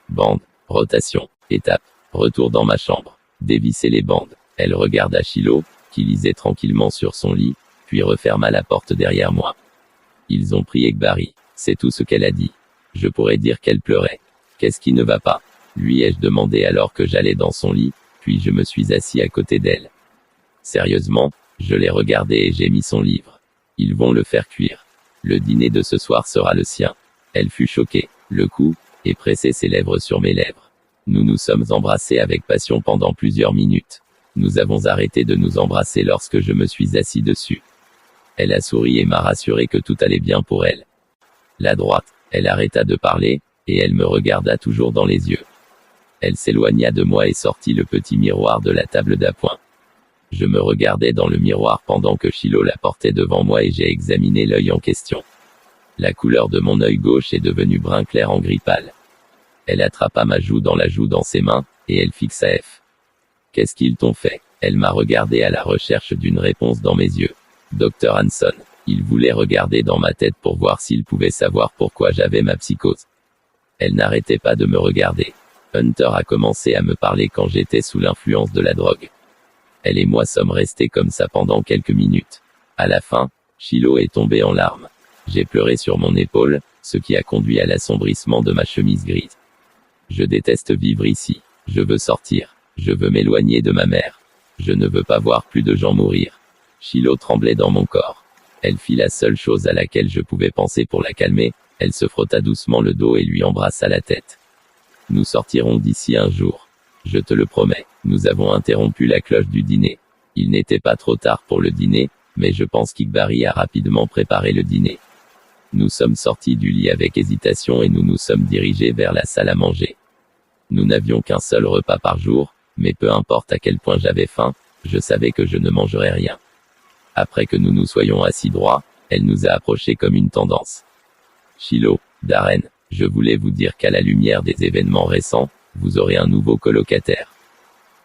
Bande, rotation, étape, retour dans ma chambre, dévisser les bandes. Elle regarda Shiloh, qui lisait tranquillement sur son lit, puis referma la porte derrière moi. Ils ont pris Ekbari, c'est tout ce qu'elle a dit. Je pourrais dire qu'elle pleurait. Qu'est-ce qui ne va pas? Lui ai-je demandé alors que j'allais dans son lit, puis je me suis assis à côté d'elle. Sérieusement, je l'ai regardé et j'ai mis son livre. Ils vont le faire cuire. Le dîner de ce soir sera le sien. Elle fut choquée, le cou, et pressait ses lèvres sur mes lèvres. Nous nous sommes embrassés avec passion pendant plusieurs minutes. Nous avons arrêté de nous embrasser lorsque je me suis assis dessus. Elle a souri et m'a rassuré que tout allait bien pour elle. La droite, elle arrêta de parler, et elle me regarda toujours dans les yeux. Elle s'éloigna de moi et sortit le petit miroir de la table d'appoint. Je me regardais dans le miroir pendant que Shiloh la portait devant moi et j'ai examiné l'œil en question. La couleur de mon œil gauche est devenue brun clair en gris pâle. Elle attrapa ma joue dans ses mains, et elle fixa F. Qu'est-ce qu'ils t'ont fait? Elle m'a regardé à la recherche d'une réponse dans mes yeux. Dr Hanson, il voulait regarder dans ma tête pour voir s'il pouvait savoir pourquoi j'avais ma psychose. Elle n'arrêtait pas de me regarder. Hunter a commencé à me parler quand j'étais sous l'influence de la drogue. Elle et moi sommes restés comme ça pendant quelques minutes. À la fin, Shiloh est tombé en larmes. J'ai pleuré sur mon épaule, ce qui a conduit à l'assombrissement de ma chemise grise. Je déteste vivre ici. Je veux sortir. Je veux m'éloigner de ma mère. Je ne veux pas voir plus de gens mourir. Shiloh tremblait dans mon corps. Elle fit la seule chose à laquelle je pouvais penser pour la calmer, elle se frotta doucement le dos et lui embrassa la tête. Nous sortirons d'ici un jour. Je te le promets. Nous avons interrompu la cloche du dîner. Il n'était pas trop tard pour le dîner, mais je pense qu'Igbari a rapidement préparé le dîner. Nous sommes sortis du lit avec hésitation et nous nous sommes dirigés vers la salle à manger. Nous n'avions qu'un seul repas par jour, mais peu importe à quel point j'avais faim, je savais que je ne mangerais rien. Après que nous nous soyons assis droit, elle nous a approchés comme une tendance. Shiloh, Darren, je voulais vous dire qu'à la lumière des événements récents, vous aurez un nouveau colocataire.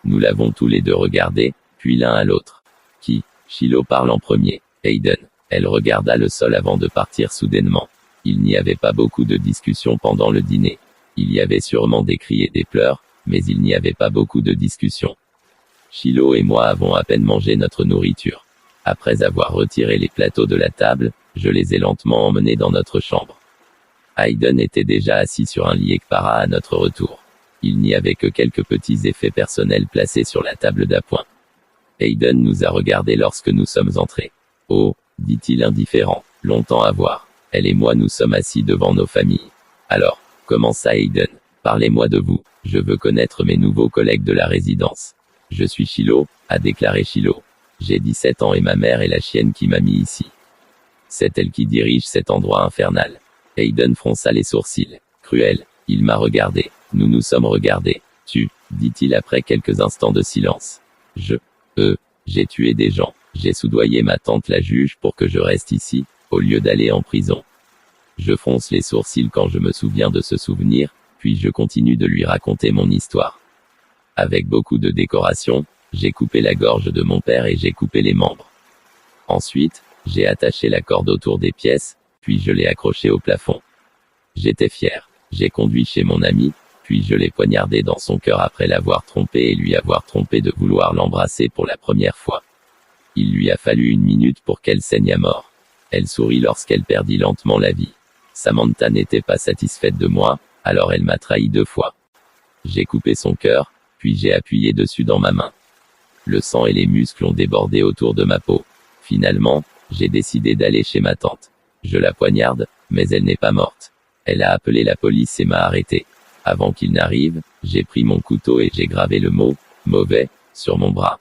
Nous l'avons tous les deux regardé, puis l'un à l'autre. Qui? Shiloh parle en premier. Hayden. Elle regarda le sol avant de partir soudainement. Il n'y avait pas beaucoup de discussions pendant le dîner. Il y avait sûrement des cris et des pleurs, mais il n'y avait pas beaucoup de discussions. Shiloh et moi avons à peine mangé notre nourriture. Après avoir retiré les plateaux de la table, je les ai lentement emmenés dans notre chambre. Hayden était déjà assis sur un lit Ekpara à notre retour. Il n'y avait que quelques petits effets personnels placés sur la table d'appoint. Hayden nous a regardés lorsque nous sommes entrés. Oh, dit-il indifférent, longtemps à voir. Elle et moi nous sommes assis devant nos familles. Alors, commença Hayden. Parlez-moi de vous, je veux connaître mes nouveaux collègues de la résidence. Je suis Shiloh, a déclaré Shiloh. J'ai 17 ans et ma mère est la chienne qui m'a mis ici. C'est elle qui dirige cet endroit infernal. Hayden fronça les sourcils. Cruel, il m'a regardé. Nous nous sommes regardés. Tu, dit-il après quelques instants de silence. J'ai tué des gens. J'ai soudoyé ma tante la juge pour que je reste ici, au lieu d'aller en prison. Je fronce les sourcils quand je me souviens de ce souvenir, puis je continue de lui raconter mon histoire. Avec beaucoup de décoration, j'ai coupé la gorge de mon père et j'ai coupé les membres. Ensuite, j'ai attaché la corde autour des pièces, puis je l'ai accroché au plafond. J'étais fier. J'ai conduit chez mon ami, puis je l'ai poignardé dans son cœur après l'avoir trompé et lui avoir trompé de vouloir l'embrasser pour la première fois. Il lui a fallu 1 minute pour qu'elle saigne à mort. Elle sourit lorsqu'elle perdit lentement la vie. Samantha n'était pas satisfaite de moi, alors elle m'a trahi 2 fois. J'ai coupé son cœur, puis j'ai appuyé dessus dans ma main. Le sang et les muscles ont débordé autour de ma peau. Finalement, j'ai décidé d'aller chez ma tante. Je la poignarde, mais elle n'est pas morte. Elle a appelé la police et m'a arrêté. Avant qu'il n'arrive, j'ai pris mon couteau et j'ai gravé le mot « mauvais » sur mon bras.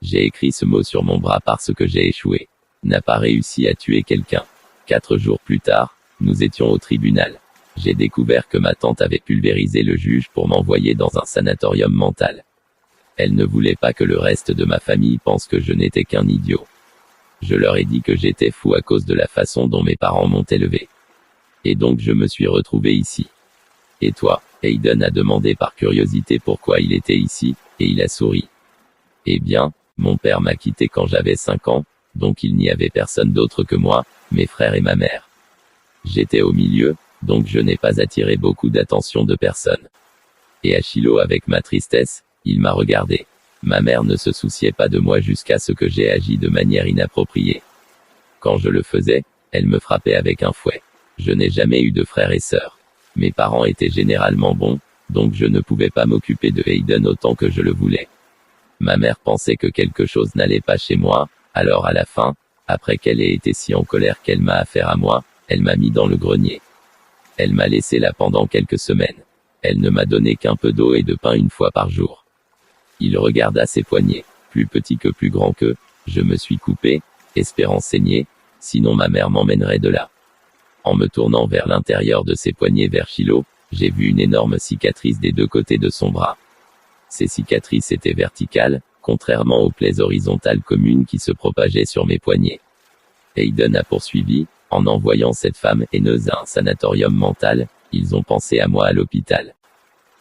J'ai écrit ce mot sur mon bras parce que j'ai échoué. N'a pas réussi à tuer quelqu'un. 4 jours plus tard, nous étions au tribunal. J'ai découvert que ma tante avait pulvérisé le juge pour m'envoyer dans un sanatorium mental. Elle ne voulait pas que le reste de ma famille pense que je n'étais qu'un idiot. Je leur ai dit que j'étais fou à cause de la façon dont mes parents m'ont élevé. Et donc je me suis retrouvé ici. Et toi? Hayden a demandé par curiosité pourquoi il était ici, et il a souri. Eh bien, mon père m'a quitté quand j'avais 5 ans, donc il n'y avait personne d'autre que moi, mes frères et ma mère. J'étais au milieu, donc je n'ai pas attiré beaucoup d'attention de personne. Et à Shiloh avec ma tristesse, il m'a regardé. Ma mère ne se souciait pas de moi jusqu'à ce que j'ai agi de manière inappropriée. Quand je le faisais, elle me frappait avec un fouet. Je n'ai jamais eu de frères et sœurs. Mes parents étaient généralement bons, donc je ne pouvais pas m'occuper de Hayden autant que je le voulais. Ma mère pensait que quelque chose n'allait pas chez moi, alors à la fin, après qu'elle ait été si en colère qu'elle m'a affaire à moi, elle m'a mis dans le grenier. Elle m'a laissé là pendant quelques semaines. Elle ne m'a donné qu'un peu d'eau et de pain 1 fois par jour. Il regarda ses poignets, plus petits que plus grands que, je me suis coupé, espérant saigner, sinon ma mère m'emmènerait de là. En me tournant vers l'intérieur de ses poignets vers Shiloh, j'ai vu une énorme cicatrice des 2 côtés de son bras. Ces cicatrices étaient verticales, contrairement aux plaies horizontales communes qui se propageaient sur mes poignets. Hayden a poursuivi, en envoyant cette femme haineuse à un sanatorium mental, ils ont pensé à moi à l'hôpital.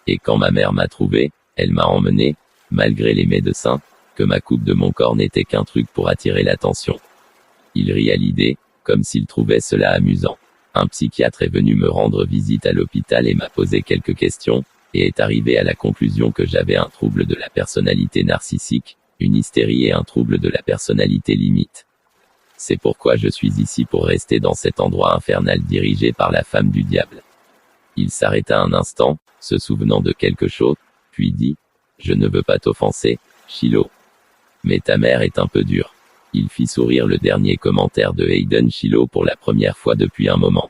Et quand ma mère m'a trouvé, elle m'a emmené, malgré les médecins, que ma coupe de mon corps n'était qu'un truc pour attirer l'attention. Il rit à l'idée, comme s'il trouvait cela amusant. Un psychiatre est venu me rendre visite à l'hôpital et m'a posé quelques questions, et est arrivé à la conclusion que j'avais un trouble de la personnalité narcissique, une hystérie et un trouble de la personnalité limite. C'est pourquoi je suis ici pour rester dans cet endroit infernal dirigé par la femme du diable. Il s'arrêta un instant, se souvenant de quelque chose, puis dit, « Je ne veux pas t'offenser, Shiloh. Mais ta mère est un peu dure. Il fit sourire le dernier commentaire de Hayden Shiloh pour la première fois depuis un moment.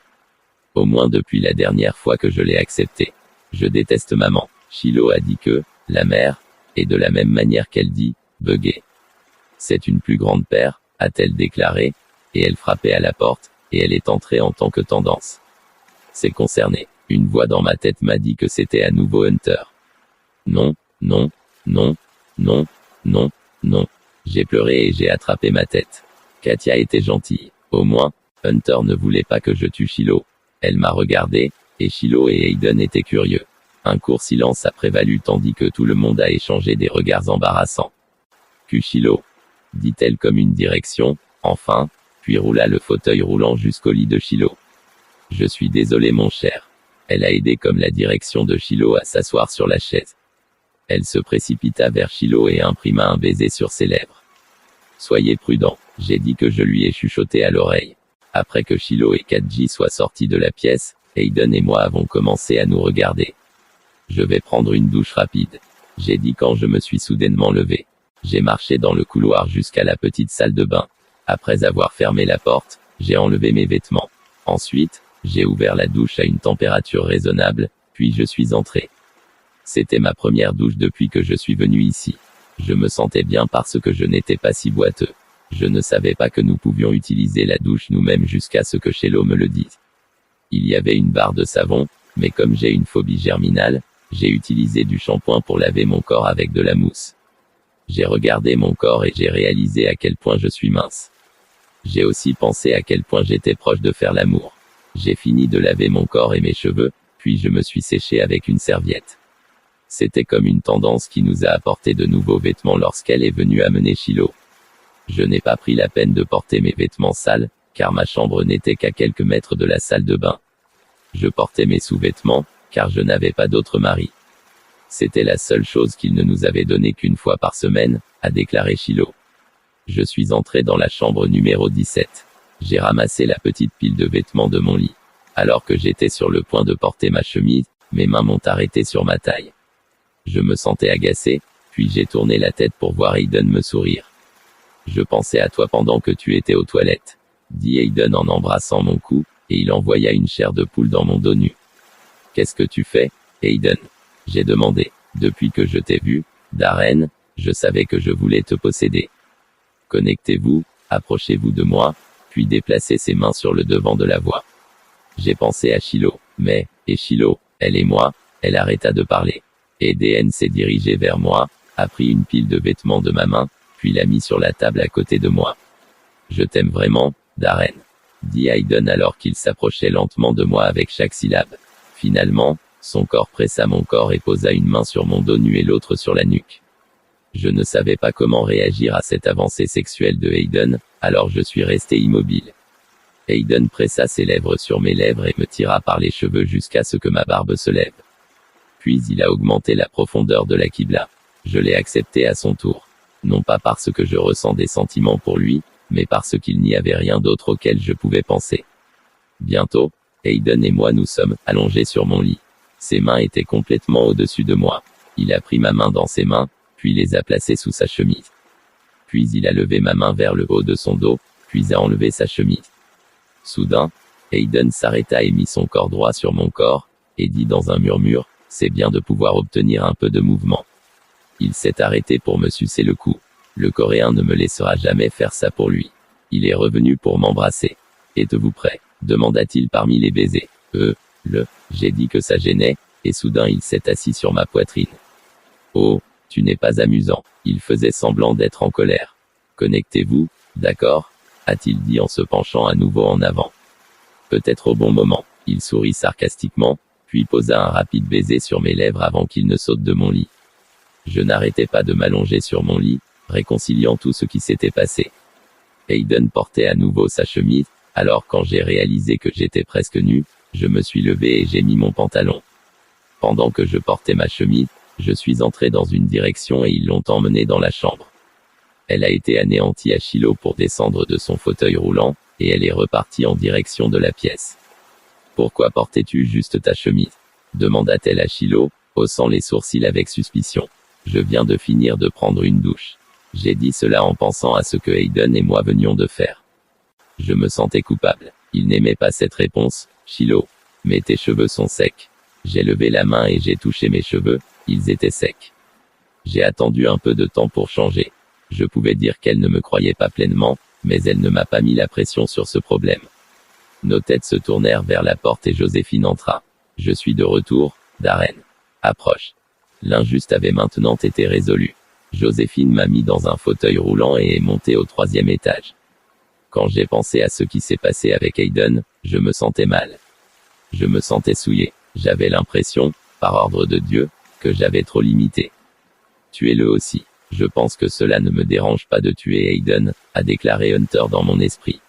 Au moins depuis la dernière fois que je l'ai accepté. Je déteste maman. Shiloh a dit que, la mère, est de la même manière qu'elle dit, bugger. C'est une plus grande paire, a-t-elle déclaré, et elle frappait à la porte, et elle est entrée en tant que tendance. C'est concerné. Une voix dans ma tête m'a dit que c'était à nouveau Hunter. Non, non, non, non, non, non. J'ai pleuré et j'ai attrapé ma tête. Katia était gentille. Au moins, Hunter ne voulait pas que je tue Shiloh. Elle m'a regardé, et Shiloh et Hayden étaient curieux. Un court silence a prévalu tandis que tout le monde a échangé des regards embarrassants. Shiloh, dit-elle comme une direction, enfin, puis roula le fauteuil roulant jusqu'au lit de Shiloh. Je suis désolé mon cher. Elle a aidé comme la direction de Shiloh à s'asseoir sur la chaise. Elle se précipita vers Shiloh et imprima un baiser sur ses lèvres. Soyez prudent, j'ai dit que je lui ai chuchoté à l'oreille. Après que Shiloh et Kadji soient sortis de la pièce, Hayden et moi avons commencé à nous regarder. Je vais prendre une douche rapide. J'ai dit quand je me suis soudainement levé. J'ai marché dans le couloir jusqu'à la petite salle de bain. Après avoir fermé la porte, j'ai enlevé mes vêtements. Ensuite, j'ai ouvert la douche à une température raisonnable, puis je suis entré. C'était ma première douche depuis que je suis venu ici. Je me sentais bien parce que je n'étais pas si boiteux. Je ne savais pas que nous pouvions utiliser la douche nous-mêmes jusqu'à ce que Shiloh me le dise. Il y avait une barre de savon, mais comme j'ai une phobie germinale, j'ai utilisé du shampoing pour laver mon corps avec de la mousse. J'ai regardé mon corps et j'ai réalisé à quel point je suis mince. J'ai aussi pensé à quel point j'étais proche de faire l'amour. J'ai fini de laver mon corps et mes cheveux, puis je me suis séché avec une serviette. C'était comme une tendance qui nous a apporté de nouveaux vêtements lorsqu'elle est venue amener Shiloh. Je n'ai pas pris la peine de porter mes vêtements sales, car ma chambre n'était qu'à quelques mètres de la salle de bain. Je portais mes sous-vêtements, car je n'avais pas d'autre mari. C'était la seule chose qu'il ne nous avait donnée qu'une fois par semaine, a déclaré Shiloh. Je suis entré dans la chambre numéro 17. J'ai ramassé la petite pile de vêtements de mon lit. Alors que j'étais sur le point de porter ma chemise, mes mains m'ont arrêté sur ma taille. Je me sentais agacé, puis j'ai tourné la tête pour voir Hayden me sourire. Je pensais à toi pendant que tu étais aux toilettes, dit Hayden en embrassant mon cou, et il envoya une chair de poule dans mon dos nu. Qu'est-ce que tu fais, Hayden? J'ai demandé. Depuis que je t'ai vu, Darren, je savais que je voulais te posséder. Connectez-vous, approchez-vous de moi, puis déplacez ses mains sur le devant de la voie. J'ai pensé à Shiloh, mais, et Shiloh, elle et moi, elle arrêta de parler. Et DN s'est dirigé vers moi, a pris une pile de vêtements de ma main, puis l'a mis sur la table à côté de moi. Je t'aime vraiment, Darren, dit Hayden alors qu'il s'approchait lentement de moi avec chaque syllabe. Finalement, son corps pressa mon corps et posa une main sur mon dos nu et l'autre sur la nuque. Je ne savais pas comment réagir à cette avancée sexuelle de Hayden, alors je suis resté immobile. Hayden pressa ses lèvres sur mes lèvres et me tira par les cheveux jusqu'à ce que ma barbe se lève. Puis il a augmenté la profondeur de la Qibla. Je l'ai accepté à son tour. Non pas parce que je ressens des sentiments pour lui, mais parce qu'il n'y avait rien d'autre auquel je pouvais penser. Bientôt, Hayden et moi nous sommes allongés sur mon lit. Ses mains étaient complètement au-dessus de moi. Il a pris ma main dans ses mains, puis les a placées sous sa chemise. Puis il a levé ma main vers le haut de son dos, puis a enlevé sa chemise. Soudain, Hayden s'arrêta et mit son corps droit sur mon corps, et dit dans un murmure, « C'est bien de pouvoir obtenir un peu de mouvement. » Il s'est arrêté pour me sucer le cou. Le Coréen ne me laissera jamais faire ça pour lui. Il est revenu pour m'embrasser. « Êtes-vous prêt ?» demanda-t-il parmi les baisers. J'ai dit que ça gênait, et soudain il s'est assis sur ma poitrine. Oh, tu n'es pas amusant. Il faisait semblant d'être en colère. Connectez-vous, d'accord, a-t-il dit en se penchant à nouveau en avant. Peut-être au bon moment. Il sourit sarcastiquement, puis posa un rapide baiser sur mes lèvres avant qu'il ne saute de mon lit. Je n'arrêtais pas de m'allonger sur mon lit, réconciliant tout ce qui s'était passé. Hayden portait à nouveau sa chemise, alors quand j'ai réalisé que j'étais presque nu, je me suis levé et j'ai mis mon pantalon. Pendant que je portais ma chemise, je suis entré dans une direction et ils l'ont emmenée dans la chambre. Elle a été anéantie à Shiloh pour descendre de son fauteuil roulant, et elle est repartie en direction de la pièce. Pourquoi portais-tu juste ta chemise? Demanda-t-elle à Shiloh, haussant les sourcils avec suspicion. Je viens de finir de prendre une douche. J'ai dit cela en pensant à ce que Hayden et moi venions de faire. Je me sentais coupable. Il n'aimait pas cette réponse. Shiloh. Mais tes cheveux sont secs. J'ai levé la main et j'ai touché mes cheveux, ils étaient secs. J'ai attendu un peu de temps pour changer. Je pouvais dire qu'elle ne me croyait pas pleinement, mais elle ne m'a pas mis la pression sur ce problème. Nos têtes se tournèrent vers la porte et Joséphine entra. Je suis de retour, Darren. Approche. L'injuste avait maintenant été résolu. Joséphine m'a mis dans un fauteuil roulant et est montée au 3e étage. Quand j'ai pensé à ce qui s'est passé avec Hayden, je me sentais mal. Je me sentais souillé. J'avais l'impression, par ordre de Dieu, que j'avais trop limité. Tuez-le aussi. Je pense que cela ne me dérange pas de tuer Hayden, a déclaré Hunter dans mon esprit.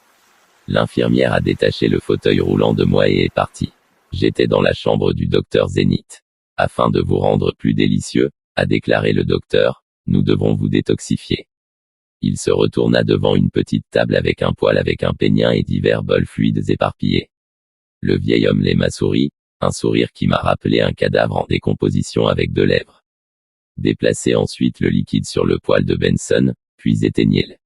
L'infirmière a détaché le fauteuil roulant de moi et est partie. J'étais dans la chambre du docteur Zénith. Afin de vous rendre plus délicieux, a déclaré le docteur, nous devons vous détoxifier. Il se retourna devant une petite table avec un poêle avec un peignin et divers bols fluides éparpillés. Le vieil homme m'a souri, un sourire qui m'a rappelé un cadavre en décomposition avec 2 lèvres. Déplacez ensuite le liquide sur le poêle de Benson, puis éteignez-le.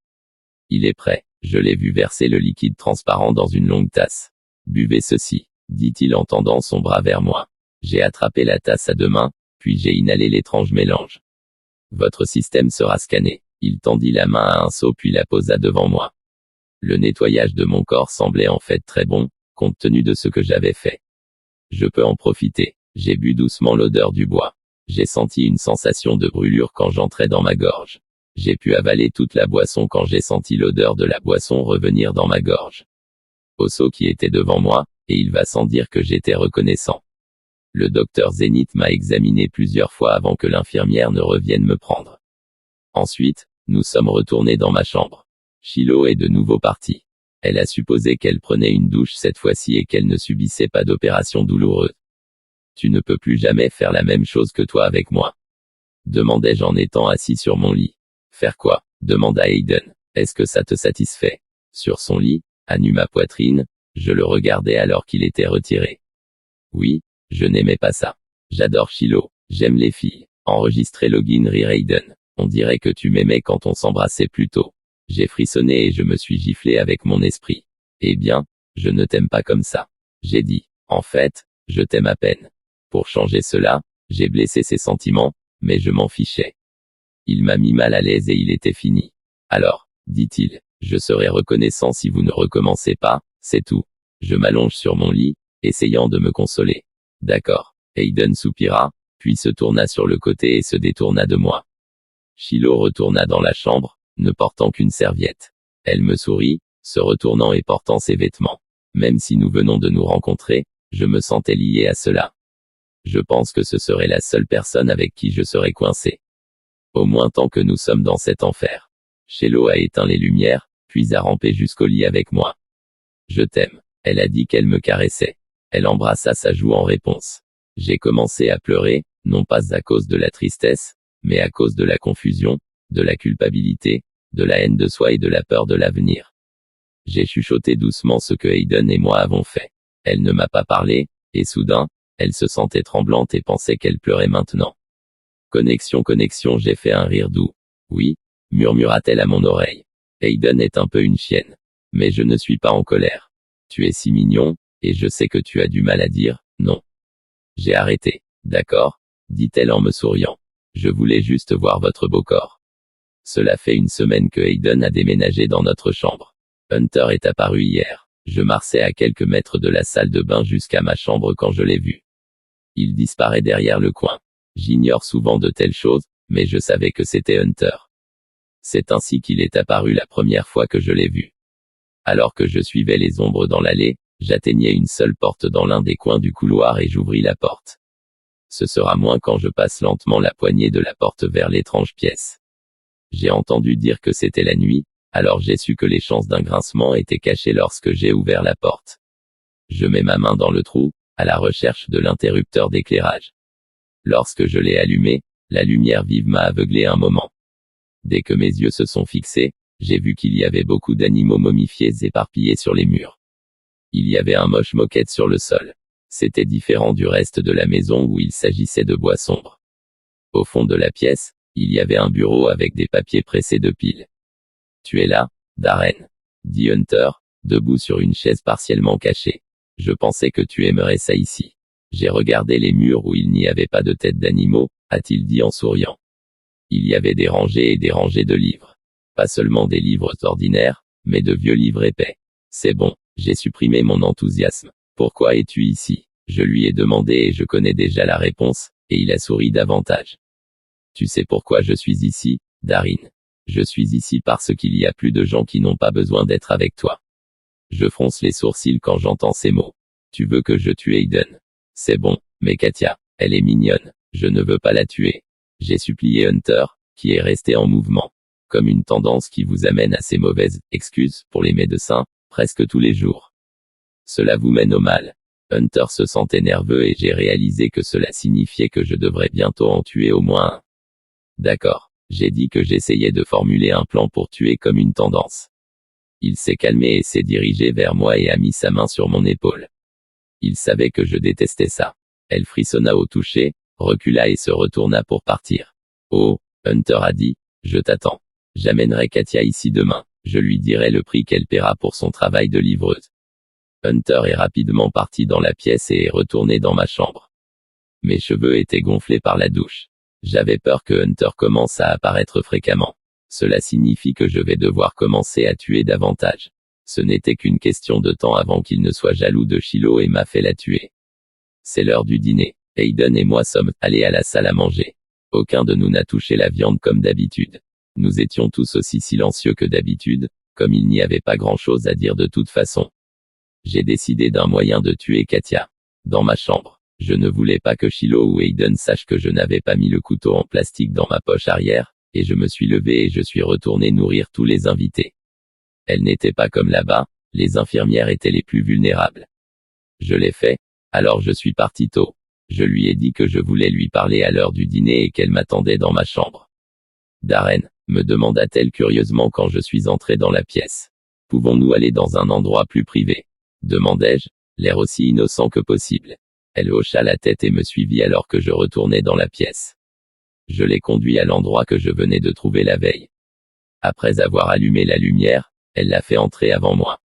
Il est prêt. Je l'ai vu verser le liquide transparent dans une longue tasse. Buvez ceci, dit-il en tendant son bras vers moi. J'ai attrapé la tasse à 2 mains, puis j'ai inhalé l'étrange mélange. Votre système sera scanné. Il tendit la main à un seau puis la posa devant moi. Le nettoyage de mon corps semblait en fait très bon, compte tenu de ce que j'avais fait. Je peux en profiter. J'ai bu doucement l'odeur du bois. J'ai senti une sensation de brûlure quand j'entrais dans ma gorge. J'ai pu avaler toute la boisson quand j'ai senti l'odeur de la boisson revenir dans ma gorge. Au seau qui était devant moi, et il va sans dire que j'étais reconnaissant. Le docteur Zénith m'a examiné plusieurs fois avant que l'infirmière ne revienne me prendre. Ensuite, nous sommes retournés dans ma chambre. Shiloh est de nouveau partie. Elle a supposé qu'elle prenait une douche cette fois-ci et qu'elle ne subissait pas d'opération douloureuse. Tu ne peux plus jamais faire la même chose que toi avec moi. Demandai-je en étant assis sur mon lit. Faire quoi? Demanda Hayden. Est-ce que ça te satisfait? Sur son lit, à nu ma poitrine, je le regardais alors qu'il était retiré. Oui, je n'aimais pas ça. J'adore Shiloh, j'aime les filles. Enregistré login rire Hayden. On dirait que tu m'aimais quand on s'embrassait plus tôt. J'ai frissonné et je me suis giflé avec mon esprit. Eh bien, je ne t'aime pas comme ça. J'ai dit, en fait, je t'aime à peine. Pour changer cela, j'ai blessé ses sentiments, mais je m'en fichais. Il m'a mis mal à l'aise et il était fini. Alors, dit-il, je serai reconnaissant si vous ne recommencez pas, c'est tout. Je m'allonge sur mon lit, essayant de me consoler. D'accord. Hayden soupira, puis se tourna sur le côté et se détourna de moi. Shiloh retourna dans la chambre, ne portant qu'une serviette. Elle me sourit, se retournant et portant ses vêtements. Même si nous venons de nous rencontrer, je me sentais lié à cela. Je pense que ce serait la seule personne avec qui je serais coincé. Au moins tant que nous sommes dans cet enfer. Shiloh a éteint les lumières, puis a rampé jusqu'au lit avec moi. Je t'aime. Elle a dit qu'elle me caressait. Elle embrassa sa joue en réponse. J'ai commencé à pleurer, non pas à cause de la tristesse, mais à cause de la confusion, de la culpabilité, de la haine de soi et de la peur de l'avenir. J'ai chuchoté doucement ce que Hayden et moi avons fait. Elle ne m'a pas parlé, et soudain, elle se sentait tremblante et pensait qu'elle pleurait maintenant. Connexion, j'ai fait un rire doux. Oui, murmura-t-elle à mon oreille. Hayden est un peu une chienne. Mais je ne suis pas en colère. Tu es si mignon, et je sais que tu as du mal à dire, non. J'ai arrêté. D'accord, dit-elle en me souriant. Je voulais juste voir votre beau corps. Cela fait 1 semaine que Hayden a déménagé dans notre chambre. Hunter est apparu hier. Je marchais à quelques mètres de la salle de bain jusqu'à ma chambre quand je l'ai vu. Il disparaît derrière le coin. J'ignore souvent de telles choses, mais je savais que c'était Hunter. C'est ainsi qu'il est apparu la première fois que je l'ai vu. Alors que je suivais les ombres dans l'allée, j'atteignais une seule porte dans l'un des coins du couloir et j'ouvris la porte. Ce sera moins quand je passe lentement la poignée de la porte vers l'étrange pièce. J'ai entendu dire que c'était la nuit, alors j'ai su que les chances d'un grincement étaient cachées lorsque j'ai ouvert la porte. Je mets ma main dans le trou, à la recherche de l'interrupteur d'éclairage. Lorsque je l'ai allumé, la lumière vive m'a aveuglé un moment. Dès que mes yeux se sont fixés, j'ai vu qu'il y avait beaucoup d'animaux momifiés éparpillés sur les murs. Il y avait un moche moquette sur le sol. C'était différent du reste de la maison où il s'agissait de bois sombres. Au fond de la pièce, Il y avait un bureau avec des papiers pressés de piles. Tu es là, Darren? Dit Hunter, debout sur une chaise partiellement cachée. Je pensais que tu aimerais ça ici. J'ai regardé les murs où il n'y avait pas de tête d'animaux, a-t-il dit en souriant. Il y avait des rangées et des rangées de livres. Pas seulement des livres ordinaires, mais de vieux livres épais. C'est bon, j'ai supprimé mon enthousiasme. Pourquoi es-tu ici? Je lui ai demandé et je connais déjà la réponse, et il a souri davantage. Tu sais pourquoi je suis ici, Darin? Je suis ici parce qu'il y a plus de gens qui n'ont pas besoin d'être avec toi. Je fronce les sourcils quand j'entends ces mots. Tu veux que je tue Aiden? C'est bon, mais Katia, elle est mignonne, je ne veux pas la tuer. J'ai supplié Hunter, qui est resté en mouvement. Comme une tendance qui vous amène à ces mauvaises excuses pour les médecins, presque tous les jours. Cela vous mène au mal. Hunter se sentait nerveux et j'ai réalisé que cela signifiait que je devrais bientôt en tuer au moins un. D'accord, j'ai dit que j'essayais de formuler un plan pour tuer comme une tendance. Il s'est calmé et s'est dirigé vers moi et a mis sa main sur mon épaule. Il savait que je détestais ça. Elle frissonna au toucher, recula et se retourna pour partir. Oh, Hunter a dit, je t'attends. J'amènerai Katia ici demain, je lui dirai le prix qu'elle paiera pour son travail de livreuse. Hunter est rapidement parti dans la pièce et est retourné dans ma chambre. Mes cheveux étaient gonflés par la douche. J'avais peur que Hunter commence à apparaître fréquemment. Cela signifie que je vais devoir commencer à tuer davantage. Ce n'était qu'une question de temps avant qu'il ne soit jaloux de Shiloh et m'a fait la tuer. C'est l'heure du dîner. Aiden et moi sommes allés à la salle à manger. Aucun de nous n'a touché la viande comme d'habitude. Nous étions tous aussi silencieux que d'habitude, comme il n'y avait pas grand-chose à dire de toute façon. J'ai décidé d'un moyen de tuer Katia. Dans ma chambre. Je ne voulais pas que Shiloh ou Aiden sachent que je n'avais pas mis le couteau en plastique dans ma poche arrière, et je me suis levé et je suis retourné nourrir tous les invités. Elle n'était pas comme là-bas, les infirmières étaient les plus vulnérables. Je l'ai fait, alors je suis parti tôt. Je lui ai dit que je voulais lui parler à l'heure du dîner et qu'elle m'attendait dans ma chambre. Darren, me demanda-t-elle curieusement quand je suis entré dans la pièce. Pouvons-nous aller dans un endroit plus privé? Demandai-je, l'air aussi innocent que possible. Elle hocha la tête et me suivit alors que je retournais dans la pièce. Je l'ai conduit à l'endroit que je venais de trouver la veille. Après avoir allumé la lumière, elle l'a fait entrer avant moi.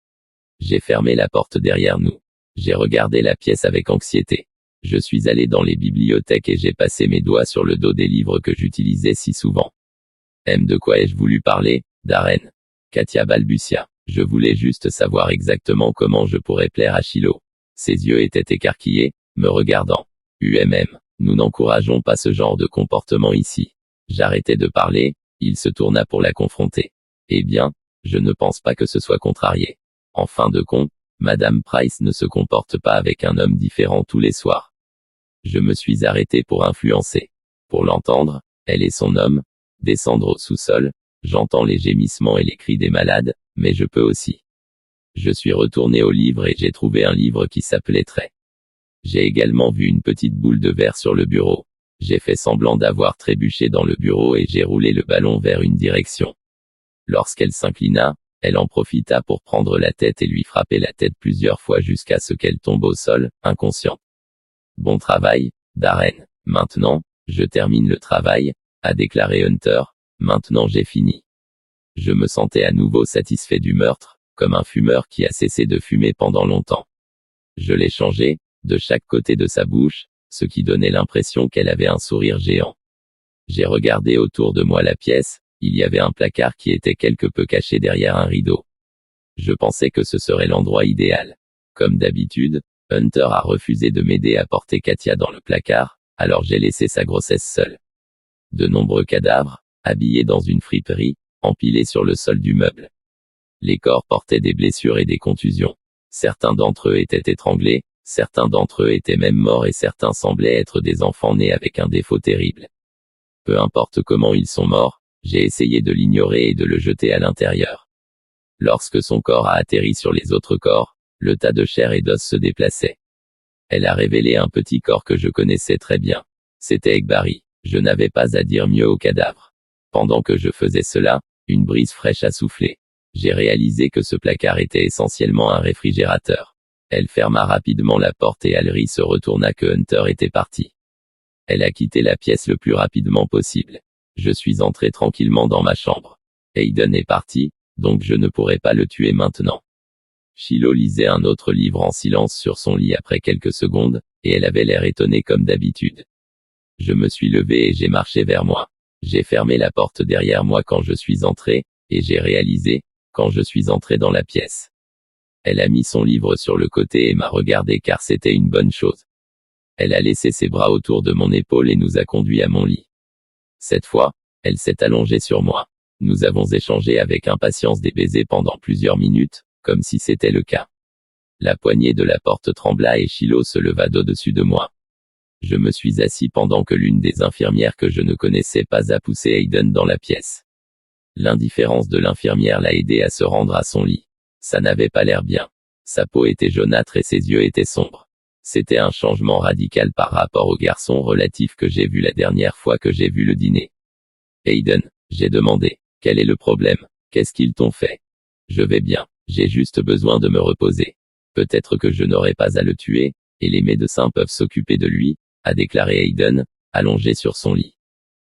J'ai fermé la porte derrière nous. J'ai regardé la pièce avec anxiété. Je suis allé dans les bibliothèques et j'ai passé mes doigts sur le dos des livres que j'utilisais si souvent. De quoi ai-je voulu parler, Darren? Katia balbutia. Je voulais juste savoir exactement comment je pourrais plaire à Shiloh. Ses yeux étaient écarquillés, me regardant. Nous n'encourageons pas ce genre de comportement ici. J'arrêtai de parler, il se tourna pour la confronter. Eh bien, je ne pense pas que ce soit contrarié. En fin de compte, Madame Price ne se comporte pas avec un homme différent tous les soirs. Je me suis arrêté pour influencer. Pour l'entendre, elle et son homme, descendre au sous-sol, j'entends les gémissements et les cris des malades, mais je peux aussi. Je suis retourné au livre et j'ai trouvé un livre qui s'appelait Trait. J'ai également vu une petite boule de verre sur le bureau. J'ai fait semblant d'avoir trébuché dans le bureau et j'ai roulé le ballon vers une direction. Lorsqu'elle s'inclina, elle en profita pour prendre la tête et lui frapper la tête plusieurs fois jusqu'à ce qu'elle tombe au sol, inconsciente. Bon travail, Darren. Maintenant, je termine le travail, a déclaré Hunter. Maintenant j'ai fini. Je me sentais à nouveau satisfait du meurtre, comme un fumeur qui a cessé de fumer pendant longtemps. Je l'ai changé, de chaque côté de sa bouche, ce qui donnait l'impression qu'elle avait un sourire géant. J'ai regardé autour de moi la pièce, il y avait un placard qui était quelque peu caché derrière un rideau. Je pensais que ce serait l'endroit idéal. Comme d'habitude, Hunter a refusé de m'aider à porter Katia dans le placard, alors j'ai laissé sa grossesse seule. De nombreux cadavres, habillés dans une friperie, empilés sur le sol du meuble. Les corps portaient des blessures et des contusions. Certains d'entre eux étaient étranglés, certains d'entre eux étaient même morts et certains semblaient être des enfants nés avec un défaut terrible. Peu importe comment ils sont morts, j'ai essayé de l'ignorer et de le jeter à l'intérieur. Lorsque son corps a atterri sur les autres corps, le tas de chair et d'os se déplaçait. Elle a révélé un petit corps que je connaissais très bien. C'était Egbari. Je n'avais pas à dire mieux au cadavre. Pendant que je faisais cela, une brise fraîche a soufflé. J'ai réalisé que ce placard était essentiellement un réfrigérateur. Elle ferma rapidement la porte et Alry se retourna que Hunter était parti. Elle a quitté la pièce le plus rapidement possible. Je suis entré tranquillement dans ma chambre. Hayden est parti, donc je ne pourrai pas le tuer maintenant. Shiloh lisait un autre livre en silence sur son lit après quelques secondes, et elle avait l'air étonnée comme d'habitude. Je me suis levé et j'ai marché vers moi. J'ai fermé la porte derrière moi quand je suis entré, et j'ai réalisé, quand je suis entré dans la pièce. Elle a mis son livre sur le côté et m'a regardé car c'était une bonne chose. Elle a laissé ses bras autour de mon épaule et nous a conduits à mon lit. Cette fois, elle s'est allongée sur moi. Nous avons échangé avec impatience des baisers pendant plusieurs minutes, comme si c'était le cas. La poignée de la porte trembla et Shiloh se leva d'au-dessus de moi. Je me suis assis pendant que l'une des infirmières que je ne connaissais pas a poussé Hayden dans la pièce. L'indifférence de l'infirmière l'a aidé à se rendre à son lit. Ça n'avait pas l'air bien. Sa peau était jaunâtre et ses yeux étaient sombres. C'était un changement radical par rapport au garçon relatif que j'ai vu la dernière fois que j'ai vu le dîner. Hayden, j'ai demandé, quel est le problème? Qu'est-ce qu'ils t'ont fait? Je vais bien, j'ai juste besoin de me reposer. Peut-être que je n'aurai pas à le tuer, et les médecins peuvent s'occuper de lui, a déclaré Hayden, allongé sur son lit.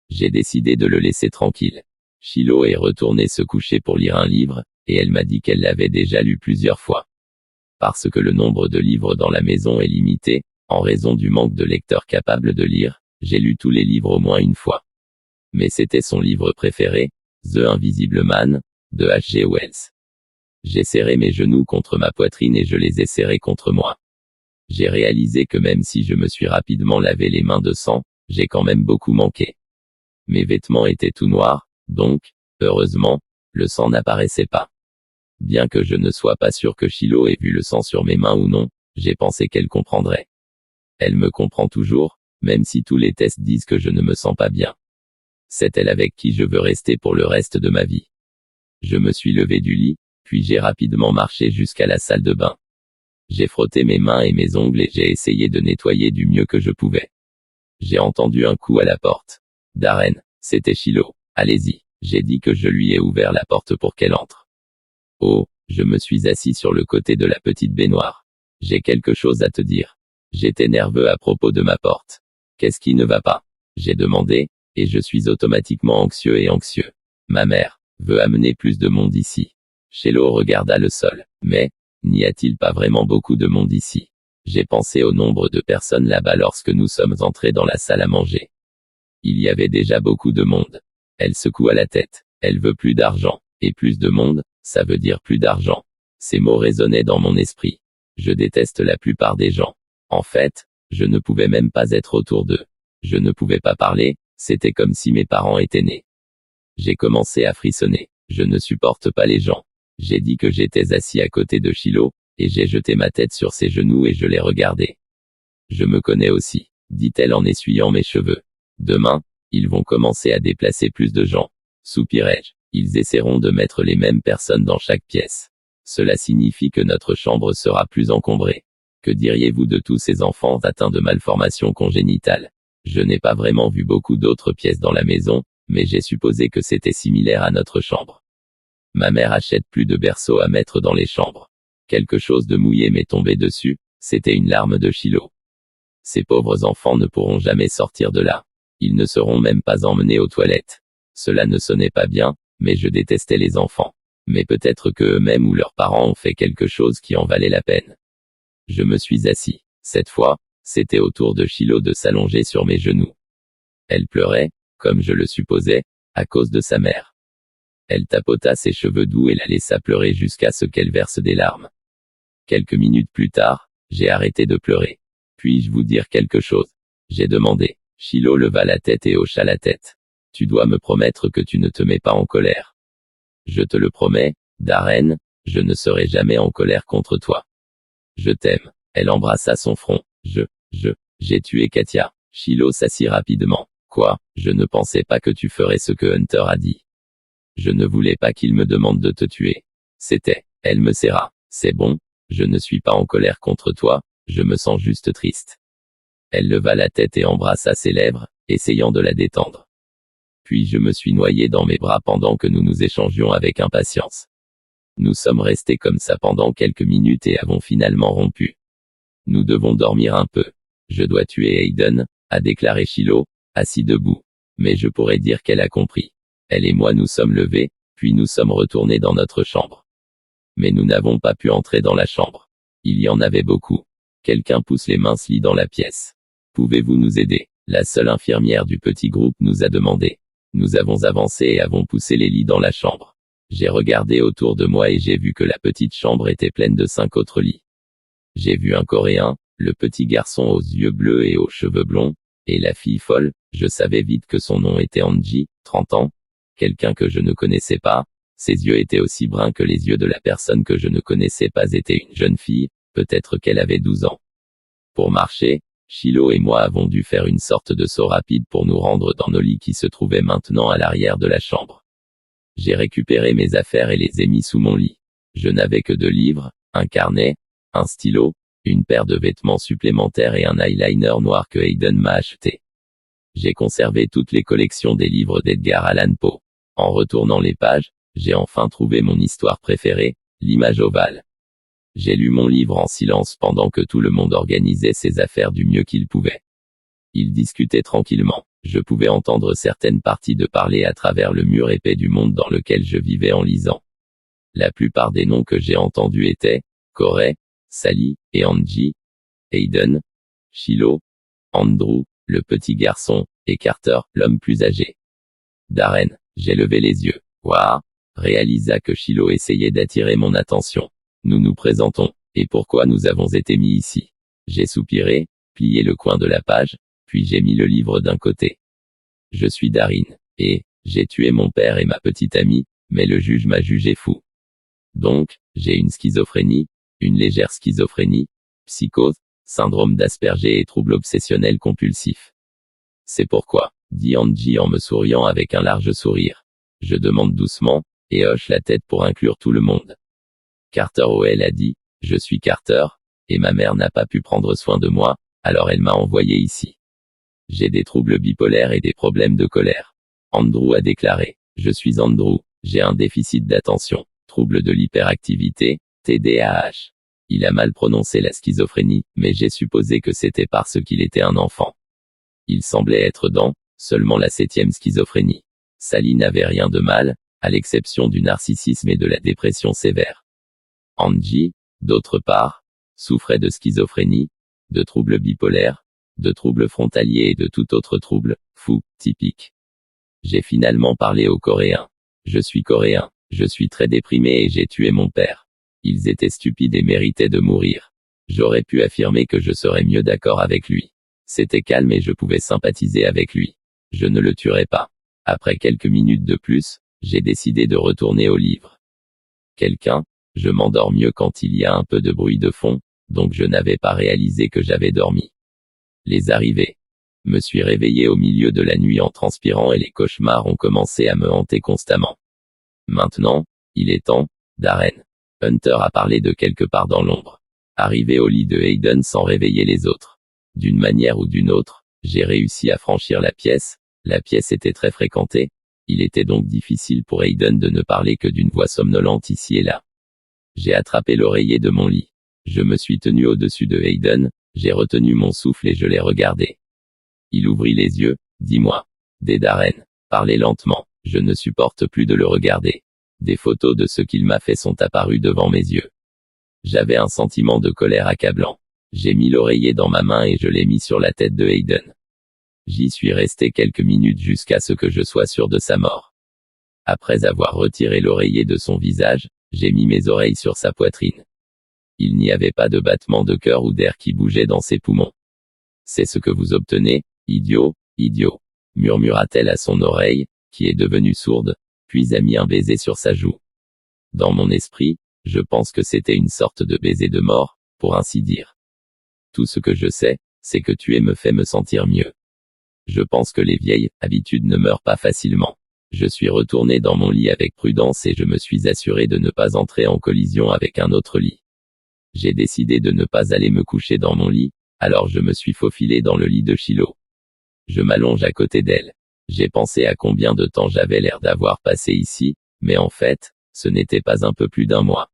J'ai décidé de le laisser tranquille. Shiloh est retournée se coucher pour lire un livre, et elle m'a dit qu'elle l'avait déjà lu plusieurs fois. Parce que le nombre de livres dans la maison est limité, en raison du manque de lecteurs capables de lire, j'ai lu tous les livres au moins une fois. Mais c'était son livre préféré, The Invisible Man, de H.G. Wells. J'ai serré mes genoux contre ma poitrine et je les ai serrés contre moi. J'ai réalisé que même si je me suis rapidement lavé les mains de sang, j'ai quand même beaucoup manqué. Mes vêtements étaient tout noirs, donc, heureusement, le sang n'apparaissait pas. Bien que je ne sois pas sûr que Shiloh ait vu le sang sur mes mains ou non, j'ai pensé qu'elle comprendrait. Elle me comprend toujours, même si tous les tests disent que je ne me sens pas bien. C'est elle avec qui je veux rester pour le reste de ma vie. Je me suis levé du lit, puis j'ai rapidement marché jusqu'à la salle de bain. J'ai frotté mes mains et mes ongles et j'ai essayé de nettoyer du mieux que je pouvais. J'ai entendu un coup à la porte. Darren, c'était Shiloh. Allez-y, j'ai dit que je lui ai ouvert la porte pour qu'elle entre. Oh, je me suis assis sur le côté de la petite baignoire. J'ai quelque chose à te dire. J'étais nerveux à propos de ma porte. Qu'est-ce qui ne va pas? J'ai demandé, et je suis automatiquement anxieux. Ma mère veut amener plus de monde ici. Shiloh regarda le sol. Mais, n'y a-t-il pas vraiment beaucoup de monde ici? J'ai pensé au nombre de personnes là-bas lorsque nous sommes entrés dans la salle à manger. Il y avait déjà beaucoup de monde. Elle secoua la tête. Elle veut plus d'argent. Et plus de monde, ça veut dire plus d'argent. Ces mots résonnaient dans mon esprit. Je déteste la plupart des gens. En fait, je ne pouvais même pas être autour d'eux. Je ne pouvais pas parler, c'était comme si mes parents étaient nés. J'ai commencé à frissonner. Je ne supporte pas les gens. J'ai dit que j'étais assis à côté de Shiloh, et j'ai jeté ma tête sur ses genoux et je l'ai regardé. Je me connais aussi, dit-elle en essuyant mes cheveux. Demain, ils vont commencer à déplacer plus de gens. Soupirai-je. Ils essaieront de mettre les mêmes personnes dans chaque pièce. Cela signifie que notre chambre sera plus encombrée. Que diriez-vous de tous ces enfants atteints de malformations congénitales? Je n'ai pas vraiment vu beaucoup d'autres pièces dans la maison, mais j'ai supposé que c'était similaire à notre chambre. Ma mère achète plus de berceaux à mettre dans les chambres. Quelque chose de mouillé m'est tombé dessus, c'était une larme de Shiloh. Ces pauvres enfants ne pourront jamais sortir de là. Ils ne seront même pas emmenés aux toilettes. Cela ne sonnait pas bien, mais je détestais les enfants. Mais peut-être que eux-mêmes ou leurs parents ont fait quelque chose qui en valait la peine. Je me suis assis. Cette fois, c'était au tour de Shiloh de s'allonger sur mes genoux. Elle pleurait, comme je le supposais, à cause de sa mère. Elle tapota ses cheveux doux et la laissa pleurer jusqu'à ce qu'elle verse des larmes. Quelques minutes plus tard, j'ai arrêté de pleurer. Puis-je vous dire quelque chose? J'ai demandé. Shiloh leva la tête et hocha la tête. Tu dois me promettre que tu ne te mets pas en colère. Je te le promets, Darren, je ne serai jamais en colère contre toi. Je t'aime. Elle embrassa son front. J'ai tué Katia. Shiloh s'assit rapidement. Quoi? Je ne pensais pas que tu ferais ce que Hunter a dit. Je ne voulais pas qu'il me demande de te tuer. Elle me serra. C'est bon, je ne suis pas en colère contre toi, je me sens juste triste. Elle leva la tête et embrassa ses lèvres, essayant de la détendre. Puis je me suis noyé dans mes bras pendant que nous nous échangions avec impatience. Nous sommes restés comme ça pendant quelques minutes et avons finalement rompu. Nous devons dormir un peu. Je dois tuer Hayden, a déclaré Shiloh, assis debout. Mais je pourrais dire qu'elle a compris. Elle et moi nous sommes levés, puis nous sommes retournés dans notre chambre. Mais nous n'avons pas pu entrer dans la chambre. Il y en avait beaucoup. Quelqu'un pousse les minces lits dans la pièce. Pouvez-vous nous aider? La seule infirmière du petit groupe nous a demandé. Nous avons avancé et avons poussé les lits dans la chambre. J'ai regardé autour de moi et j'ai vu que la petite chambre était pleine de 5 autres lits. J'ai vu un Coréen, le petit garçon aux yeux bleus et aux cheveux blonds, et la fille folle, je savais vite que son nom était Angie, 30 ans. Quelqu'un que je ne connaissais pas. Ses yeux étaient aussi bruns que les yeux de la personne que je ne connaissais pas était une jeune fille, peut-être qu'elle avait 12 ans. Pour marcher, Shiloh et moi avons dû faire une sorte de saut rapide pour nous rendre dans nos lits qui se trouvaient maintenant à l'arrière de la chambre. J'ai récupéré mes affaires et les ai mis sous mon lit. Je n'avais que 2 livres, un carnet, un stylo, une paire de vêtements supplémentaires et un eyeliner noir que Hayden m'a acheté. J'ai conservé toutes les collections des livres d'Edgar Allan Poe. En retournant les pages, j'ai enfin trouvé mon histoire préférée, l'image ovale. J'ai lu mon livre en silence pendant que tout le monde organisait ses affaires du mieux qu'il pouvait. Ils discutaient tranquillement. Je pouvais entendre certaines parties de parler à travers le mur épais du monde dans lequel je vivais en lisant. La plupart des noms que j'ai entendus étaient Corey, Sally et Angie, Hayden, Shiloh, Andrew, le petit garçon, et Carter, l'homme plus âgé. Darren, j'ai levé les yeux. Waouh, réalisa que Shiloh essayait d'attirer mon attention. Nous nous présentons, et pourquoi nous avons été mis ici. J'ai soupiré, plié le coin de la page, puis j'ai mis le livre d'un côté. Je suis Darin, et j'ai tué mon père et ma petite amie, mais le juge m'a jugé fou. Donc, j'ai une schizophrénie, une légère schizophrénie, psychose, syndrome d'Asperger et trouble obsessionnel compulsif. C'est pourquoi, dit Angie en me souriant avec un large sourire. Je demande doucement, et hoche la tête pour inclure tout le monde. Carter Howell a dit, je suis Carter, et ma mère n'a pas pu prendre soin de moi, alors elle m'a envoyé ici. J'ai des troubles bipolaires et des problèmes de colère. Andrew a déclaré, je suis Andrew, j'ai un déficit d'attention, trouble de l'hyperactivité, TDAH. Il a mal prononcé la schizophrénie, mais j'ai supposé que c'était parce qu'il était un enfant. Il semblait être dans, seulement la 7e schizophrénie. Sally n'avait rien de mal, à l'exception du narcissisme et de la dépression sévère. Angie, d'autre part, souffrait de schizophrénie, de troubles bipolaires, de troubles frontaliers et de tout autre trouble, fou, typique. J'ai finalement parlé aux Coréens. Je suis coréen, je suis très déprimé et j'ai tué mon père. Ils étaient stupides et méritaient de mourir. J'aurais pu affirmer que je serais mieux d'accord avec lui. C'était calme et je pouvais sympathiser avec lui. Je ne le tuerai pas. Après quelques minutes de plus, j'ai décidé de retourner au livre. Quelqu'un, je m'endors mieux quand il y a un peu de bruit de fond, donc je n'avais pas réalisé que j'avais dormi. Les arrivées. Me suis réveillé au milieu de la nuit en transpirant et les cauchemars ont commencé à me hanter constamment. Maintenant, il est temps, Darren. Hunter a parlé de quelque part dans l'ombre. Arrivé au lit de Hayden sans réveiller les autres. D'une manière ou d'une autre, j'ai réussi à franchir la pièce était très fréquentée, il était donc difficile pour Hayden de ne parler que d'une voix somnolente ici et là. J'ai attrapé l'oreiller de mon lit. Je me suis tenu au-dessus de Hayden, j'ai retenu mon souffle et je l'ai regardé. Il ouvrit les yeux, dis-moi. Des Darren. Parlez lentement, je ne supporte plus de le regarder. Des photos de ce qu'il m'a fait sont apparues devant mes yeux. J'avais un sentiment de colère accablant. J'ai mis l'oreiller dans ma main et je l'ai mis sur la tête de Hayden. J'y suis resté quelques minutes jusqu'à ce que je sois sûr de sa mort. Après avoir retiré l'oreiller de son visage, j'ai mis mes oreilles sur sa poitrine. Il n'y avait pas de battement de cœur ou d'air qui bougeait dans ses poumons. C'est ce que vous obtenez, idiot, idiot, murmura-t-elle à son oreille, qui est devenue sourde, puis a mis un baiser sur sa joue. Dans mon esprit, je pense que c'était une sorte de baiser de mort, pour ainsi dire. Tout ce que je sais, c'est que tuer me fait me sentir mieux. Je pense que les vieilles habitudes ne meurent pas facilement. Je suis retourné dans mon lit avec prudence et je me suis assuré de ne pas entrer en collision avec un autre lit. J'ai décidé de ne pas aller me coucher dans mon lit, alors je me suis faufilé dans le lit de Shiloh. Je m'allonge à côté d'elle. J'ai pensé à combien de temps j'avais l'air d'avoir passé ici, mais en fait, ce n'était pas un peu plus d'un mois.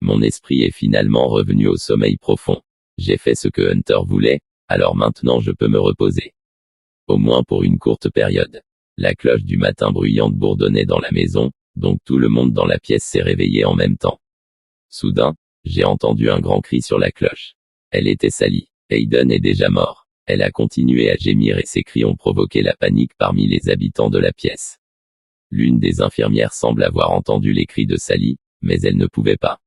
Mon esprit est finalement revenu au sommeil profond. J'ai fait ce que Hunter voulait, alors maintenant je peux me reposer. Au moins pour une courte période. La cloche du matin bruyante bourdonnait dans la maison, donc tout le monde dans la pièce s'est réveillé en même temps. Soudain, j'ai entendu un grand cri sur la cloche. Elle était salie. Hayden est déjà mort. Elle a continué à gémir et ses cris ont provoqué la panique parmi les habitants de la pièce. L'une des infirmières semble avoir entendu les cris de Sally, mais elle ne pouvait pas.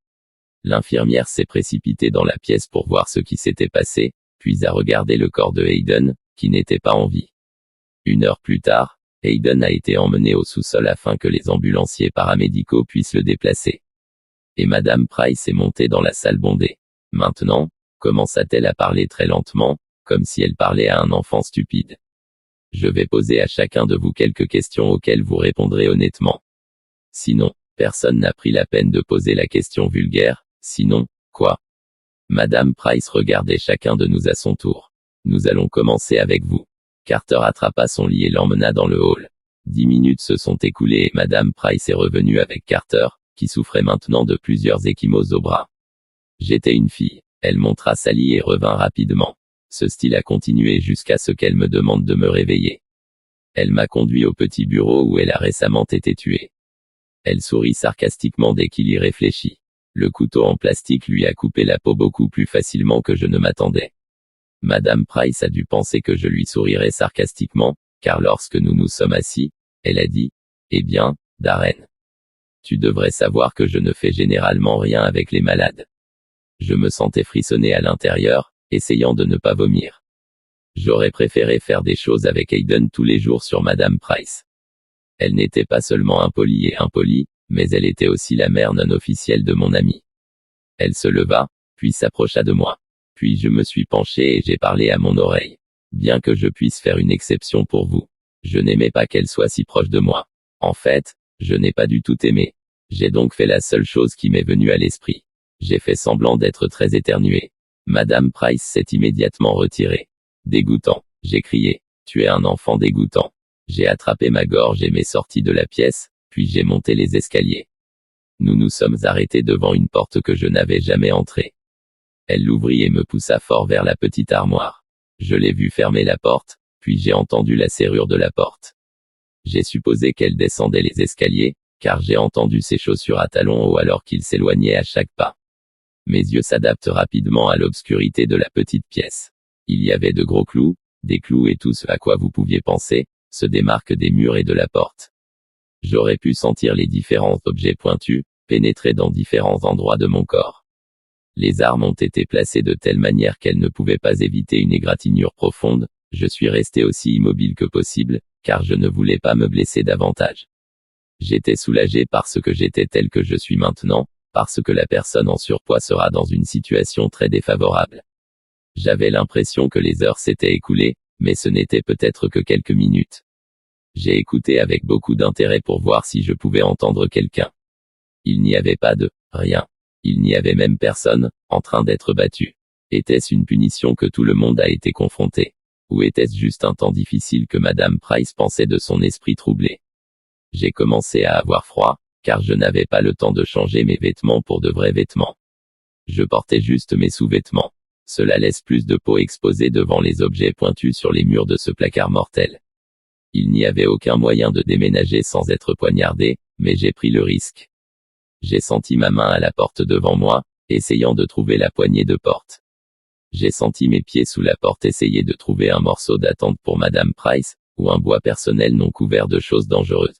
L'infirmière s'est précipitée dans la pièce pour voir ce qui s'était passé, puis a regardé le corps de Hayden, qui n'était pas en vie. 1 heure plus tard, Hayden a été emmené au sous-sol afin que les ambulanciers paramédicaux puissent le déplacer. Et Madame Price est montée dans la salle bondée. Maintenant, commença-t-elle à parler très lentement, comme si elle parlait à un enfant stupide. Je vais poser à chacun de vous quelques questions auxquelles vous répondrez honnêtement. Sinon, personne n'a pris la peine de poser la question vulgaire, sinon, quoi? Madame Price regardait chacun de nous à son tour. Nous allons commencer avec vous. Carter attrapa son lit et l'emmena dans le hall. 10 minutes se sont écoulées et Madame Price est revenue avec Carter, qui souffrait maintenant de plusieurs ecchymoses au bras. J'étais une fille. Elle montra Sally et revint rapidement. Ce style a continué jusqu'à ce qu'elle me demande de me réveiller. Elle m'a conduit au petit bureau où elle a récemment été tuée. Elle sourit sarcastiquement dès qu'il y réfléchit. Le couteau en plastique lui a coupé la peau beaucoup plus facilement que je ne m'attendais. Madame Price a dû penser que je lui sourirais sarcastiquement, car lorsque nous nous sommes assis, elle a dit, « Eh bien, Darren. Tu devrais savoir que je ne fais généralement rien avec les malades. » Je me sentais frissonner à l'intérieur, essayant de ne pas vomir. J'aurais préféré faire des choses avec Hayden tous les jours sur Madame Price. Elle n'était pas seulement impolie et impolie, mais elle était aussi la mère non officielle de mon ami. Elle se leva, puis s'approcha de moi. Puis je me suis penché et j'ai parlé à mon oreille. Bien que je puisse faire une exception pour vous, je n'aimais pas qu'elle soit si proche de moi. En fait, je n'ai pas du tout aimé. J'ai donc fait la seule chose qui m'est venue à l'esprit. J'ai fait semblant d'être très éternué. Madame Price s'est immédiatement retirée. Dégoûtant, j'ai crié. Tu es un enfant dégoûtant. J'ai attrapé ma gorge et m'est sorti de la pièce, puis j'ai monté les escaliers. Nous nous sommes arrêtés devant une porte que je n'avais jamais entrée. Elle l'ouvrit et me poussa fort vers la petite armoire. Je l'ai vue fermer la porte, puis j'ai entendu la serrure de la porte. J'ai supposé qu'elle descendait les escaliers, car j'ai entendu ses chaussures à talons hauts alors qu'il s'éloignait à chaque pas. Mes yeux s'adaptent rapidement à l'obscurité de la petite pièce. Il y avait de gros clous, des clous et tout ce à quoi vous pouviez penser, se démarquent des murs et de la porte. J'aurais pu sentir les différents objets pointus, pénétrer dans différents endroits de mon corps. Les armes ont été placées de telle manière qu'elles ne pouvaient pas éviter une égratignure profonde. Je suis resté aussi immobile que possible, car je ne voulais pas me blesser davantage. J'étais soulagé parce que j'étais tel que je suis maintenant, parce que la personne en surpoids sera dans une situation très défavorable. J'avais l'impression que les heures s'étaient écoulées, mais ce n'était peut-être que quelques minutes. J'ai écouté avec beaucoup d'intérêt pour voir si je pouvais entendre quelqu'un. Il n'y avait pas de rien. Il n'y avait même personne, en train d'être battu. Était-ce une punition que tout le monde a été confronté? Ou était-ce juste un temps difficile que Madame Price pensait de son esprit troublé? J'ai commencé à avoir froid, car je n'avais pas le temps de changer mes vêtements pour de vrais vêtements. Je portais juste mes sous-vêtements. Cela laisse plus de peau exposée devant les objets pointus sur les murs de ce placard mortel. Il n'y avait aucun moyen de déménager sans être poignardé, mais j'ai pris le risque. J'ai senti ma main à la porte devant moi, essayant de trouver la poignée de porte. J'ai senti mes pieds sous la porte essayer de trouver un morceau d'attente pour Madame Price, ou un bois personnel non couvert de choses dangereuses.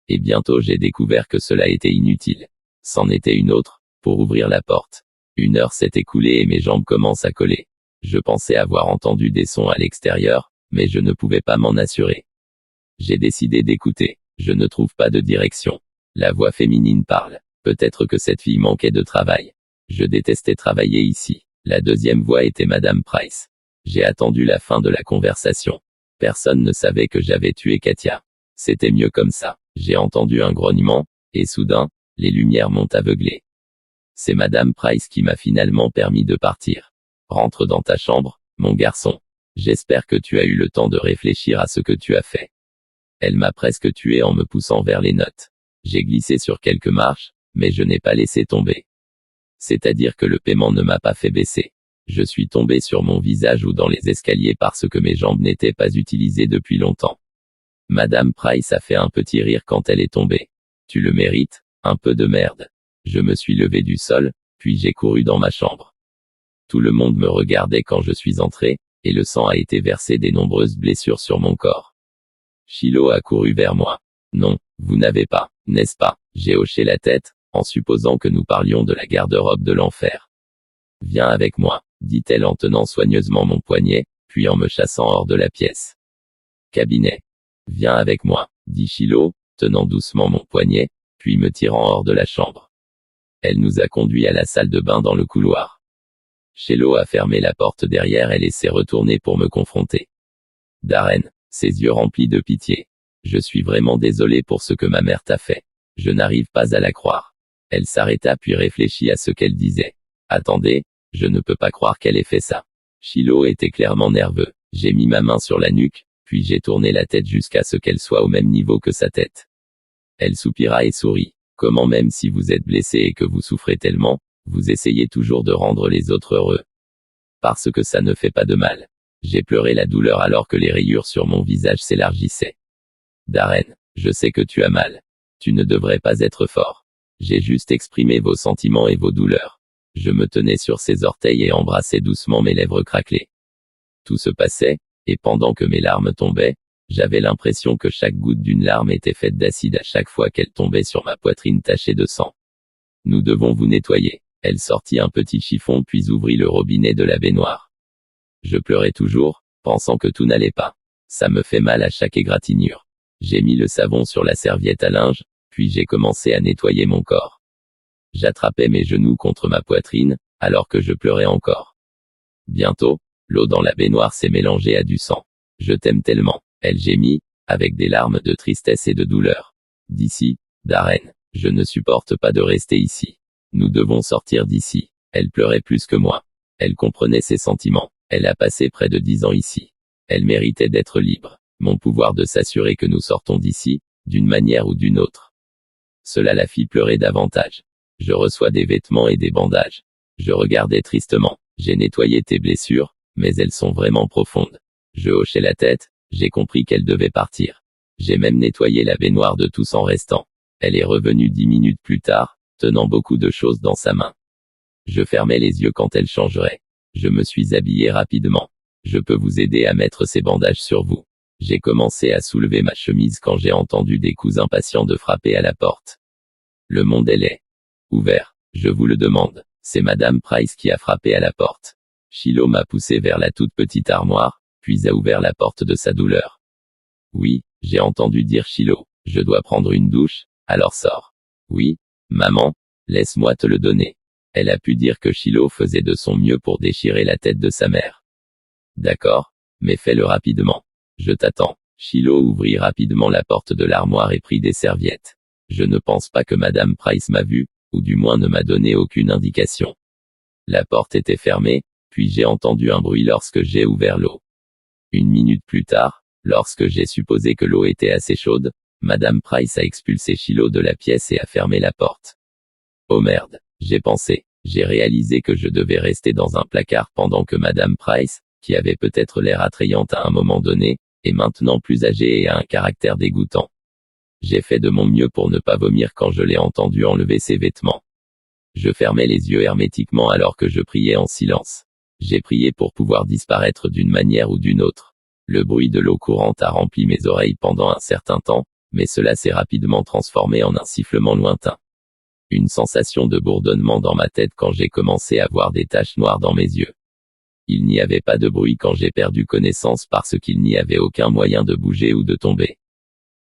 Et bientôt j'ai découvert que cela était inutile. C'en était une autre, pour ouvrir la porte. 1 heure s'est écoulée et mes jambes commencent à coller. Je pensais avoir entendu des sons à l'extérieur, mais je ne pouvais pas m'en assurer. J'ai décidé d'écouter. Je ne trouve pas de direction. La voix féminine parle. Peut-être que cette fille manquait de travail. Je détestais travailler ici. La deuxième voix était Madame Price. J'ai attendu la fin de la conversation. Personne ne savait que j'avais tué Katia. C'était mieux comme ça. J'ai entendu un grognement, et soudain, les lumières m'ont aveuglé. C'est Madame Price qui m'a finalement permis de partir. Rentre dans ta chambre, mon garçon. J'espère que tu as eu le temps de réfléchir à ce que tu as fait. Elle m'a presque tué en me poussant vers les notes. J'ai glissé sur quelques marches, mais je n'ai pas laissé tomber. C'est-à-dire que le paiement ne m'a pas fait baisser. Je suis tombé sur mon visage ou dans les escaliers parce que mes jambes n'étaient pas utilisées depuis longtemps. Madame Price a fait un petit rire quand elle est tombée. Tu le mérites, un peu de merde. Je me suis levé du sol, puis j'ai couru dans ma chambre. Tout le monde me regardait quand je suis entré, et le sang a été versé des nombreuses blessures sur mon corps. Shiloh a couru vers moi. Non, vous n'avez pas, n'est-ce pas? J'ai hoché la tête, en supposant que nous parlions de la garde-robe de l'enfer. Viens avec moi, dit-elle en tenant soigneusement mon poignet, puis en me chassant hors de la pièce. Cabinet. Viens avec moi, dit Shiloh, tenant doucement mon poignet, puis me tirant hors de la chambre. Elle nous a conduits à la salle de bain dans le couloir. Shiloh a fermé la porte derrière elle et s'est retourné pour me confronter. Darren, ses yeux remplis de pitié. Je suis vraiment désolé pour ce que ma mère t'a fait. Je n'arrive pas à la croire. Elle s'arrêta puis réfléchit à ce qu'elle disait. Attendez, je ne peux pas croire qu'elle ait fait ça. Shiloh était clairement nerveux. J'ai mis ma main sur la nuque, puis j'ai tourné la tête jusqu'à ce qu'elle soit au même niveau que sa tête. Elle soupira et sourit. Comment même si vous êtes blessé et que vous souffrez tellement, vous essayez toujours de rendre les autres heureux. Parce que ça ne fait pas de mal. J'ai pleuré la douleur alors que les rayures sur mon visage s'élargissaient. Darren, je sais que tu as mal. Tu ne devrais pas être fort. J'ai juste exprimé vos sentiments et vos douleurs. Je me tenais sur ses orteils et embrassais doucement mes lèvres craquelées. Tout se passait, et pendant que mes larmes tombaient, j'avais l'impression que chaque goutte d'une larme était faite d'acide à chaque fois qu'elle tombait sur ma poitrine tachée de sang. Nous devons vous nettoyer. Elle sortit un petit chiffon puis ouvrit le robinet de la baignoire. Je pleurais toujours, pensant que tout n'allait pas. Ça me fait mal à chaque égratignure. J'ai mis le savon sur la serviette à linge, puis j'ai commencé à nettoyer mon corps. J'attrapais mes genoux contre ma poitrine, alors que je pleurais encore. Bientôt, l'eau dans la baignoire s'est mélangée à du sang. Je t'aime tellement, elle gémit, avec des larmes de tristesse et de douleur. D'ici, Darren, je ne supporte pas de rester ici. Nous devons sortir d'ici. Elle pleurait plus que moi. Elle comprenait ses sentiments. Elle a passé près de 10 ans ici. Elle méritait d'être libre. Mon pouvoir de s'assurer que nous sortons d'ici, d'une manière ou d'une autre. Cela la fit pleurer davantage. Je reçois des vêtements et des bandages. Je regardais tristement. J'ai nettoyé tes blessures, mais elles sont vraiment profondes. Je hochai la tête, j'ai compris qu'elle devait partir. J'ai même nettoyé la baignoire de tout sang restant. Elle est revenue 10 minutes plus tard, tenant beaucoup de choses dans sa main. Je fermais les yeux quand elle changerait. Je me suis habillé rapidement. Je peux vous aider à mettre ces bandages sur vous. J'ai commencé à soulever ma chemise quand j'ai entendu des coups impatients de frapper à la porte. Le monde est ouvert, je vous le demande. C'est Madame Price qui a frappé à la porte. Shiloh m'a poussé vers la toute petite armoire, puis a ouvert la porte de sa douleur. Oui, j'ai entendu dire Shiloh, je dois prendre une douche, alors sors. Oui, maman, laisse-moi te le donner. Elle a pu dire que Shiloh faisait de son mieux pour déchirer la tête de sa mère. D'accord, mais fais-le rapidement. Je t'attends. Shiloh ouvrit rapidement la porte de l'armoire et prit des serviettes. Je ne pense pas que Madame Price m'a vu, ou du moins ne m'a donné aucune indication. La porte était fermée, puis j'ai entendu un bruit lorsque j'ai ouvert l'eau. 1 minute plus tard, lorsque j'ai supposé que l'eau était assez chaude, Madame Price a expulsé Shiloh de la pièce et a fermé la porte. Oh merde, j'ai pensé. J'ai réalisé que je devais rester dans un placard pendant que Madame Price, qui avait peut-être l'air attrayante à un moment donné, est maintenant plus âgée et a un caractère dégoûtant. J'ai fait de mon mieux pour ne pas vomir quand je l'ai entendu enlever ses vêtements. Je fermais les yeux hermétiquement alors que je priais en silence. J'ai prié pour pouvoir disparaître d'une manière ou d'une autre. Le bruit de l'eau courante a rempli mes oreilles pendant un certain temps, mais cela s'est rapidement transformé en un sifflement lointain. Une sensation de bourdonnement dans ma tête quand j'ai commencé à voir des taches noires dans mes yeux. Il n'y avait pas de bruit quand j'ai perdu connaissance parce qu'il n'y avait aucun moyen de bouger ou de tomber.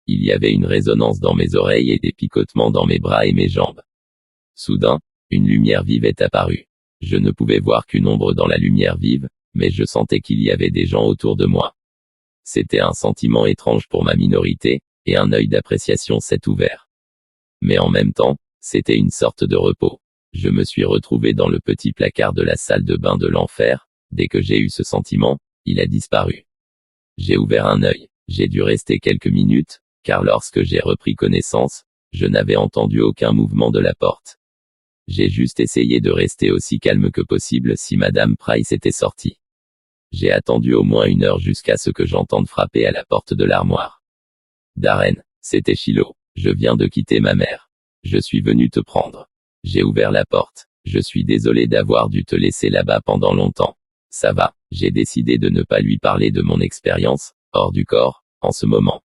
Il y avait une résonance dans mes oreilles et des picotements dans mes bras et mes jambes. Soudain, une lumière vive est apparue. Je ne pouvais voir qu'une ombre dans la lumière vive, mais je sentais qu'il y avait des gens autour de moi. C'était un sentiment étrange pour ma minorité, et un œil d'appréciation s'est ouvert. Mais en même temps, c'était une sorte de repos. Je me suis retrouvé dans le petit placard de la salle de bain de l'enfer. Dès que j'ai eu ce sentiment, il a disparu. J'ai ouvert un œil. J'ai dû rester quelques minutes, car lorsque j'ai repris connaissance, je n'avais entendu aucun mouvement de la porte. J'ai juste essayé de rester aussi calme que possible si Madame Price était sortie. J'ai attendu au moins 1 heure jusqu'à ce que j'entende frapper à la porte de l'armoire. Darren, c'était Shiloh. Je viens de quitter ma mère. Je suis venu te prendre. J'ai ouvert la porte. Je suis désolé d'avoir dû te laisser là-bas pendant longtemps. Ça va, j'ai décidé de ne pas lui parler de mon expérience, hors du corps, en ce moment.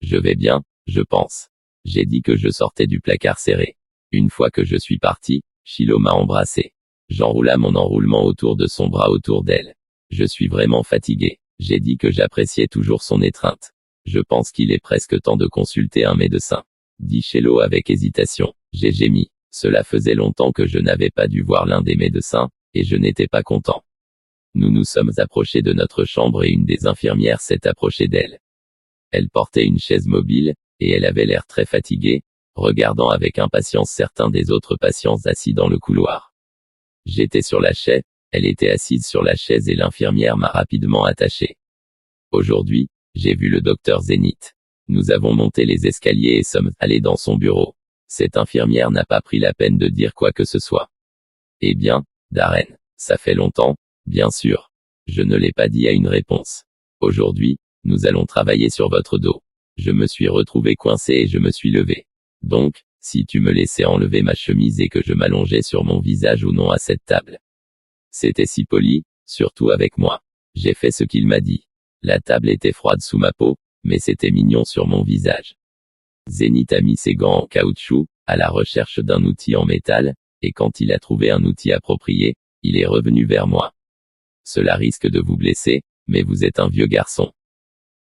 Je vais bien, je pense. J'ai dit que je sortais du placard serré. Une fois que je suis parti, Shiloh m'a embrassé. J'enroula mon enroulement autour de son bras autour d'elle. Je suis vraiment fatigué. J'ai dit que j'appréciais toujours son étreinte. Je pense qu'il est presque temps de consulter un médecin. Dit Shiloh avec hésitation. J'ai gémi. Cela faisait longtemps que je n'avais pas dû voir l'un des médecins, et je n'étais pas content. Nous nous sommes approchés de notre chambre et une des infirmières s'est approchée d'elle. Elle portait une chaise mobile, et elle avait l'air très fatiguée, regardant avec impatience certains des autres patients assis dans le couloir. J'étais sur la chaise, elle était assise sur la chaise et l'infirmière m'a rapidement attaché. Aujourd'hui, j'ai vu le docteur Zénith. Nous avons monté les escaliers et sommes allés dans son bureau. Cette infirmière n'a pas pris la peine de dire quoi que ce soit. Eh bien, Darren, ça fait longtemps, bien sûr. Je ne l'ai pas dit à une réponse. Aujourd'hui, nous allons travailler sur votre dos. Je me suis retrouvé coincé et je me suis levé. Donc, si tu me laissais enlever ma chemise et que je m'allongeais sur mon visage ou non à cette table. C'était si poli, surtout avec moi. J'ai fait ce qu'il m'a dit. La table était froide sous ma peau, mais c'était mignon sur mon visage. Zénith a mis ses gants en caoutchouc, à la recherche d'un outil en métal, et quand il a trouvé un outil approprié, il est revenu vers moi. Cela risque de vous blesser, mais vous êtes un vieux garçon.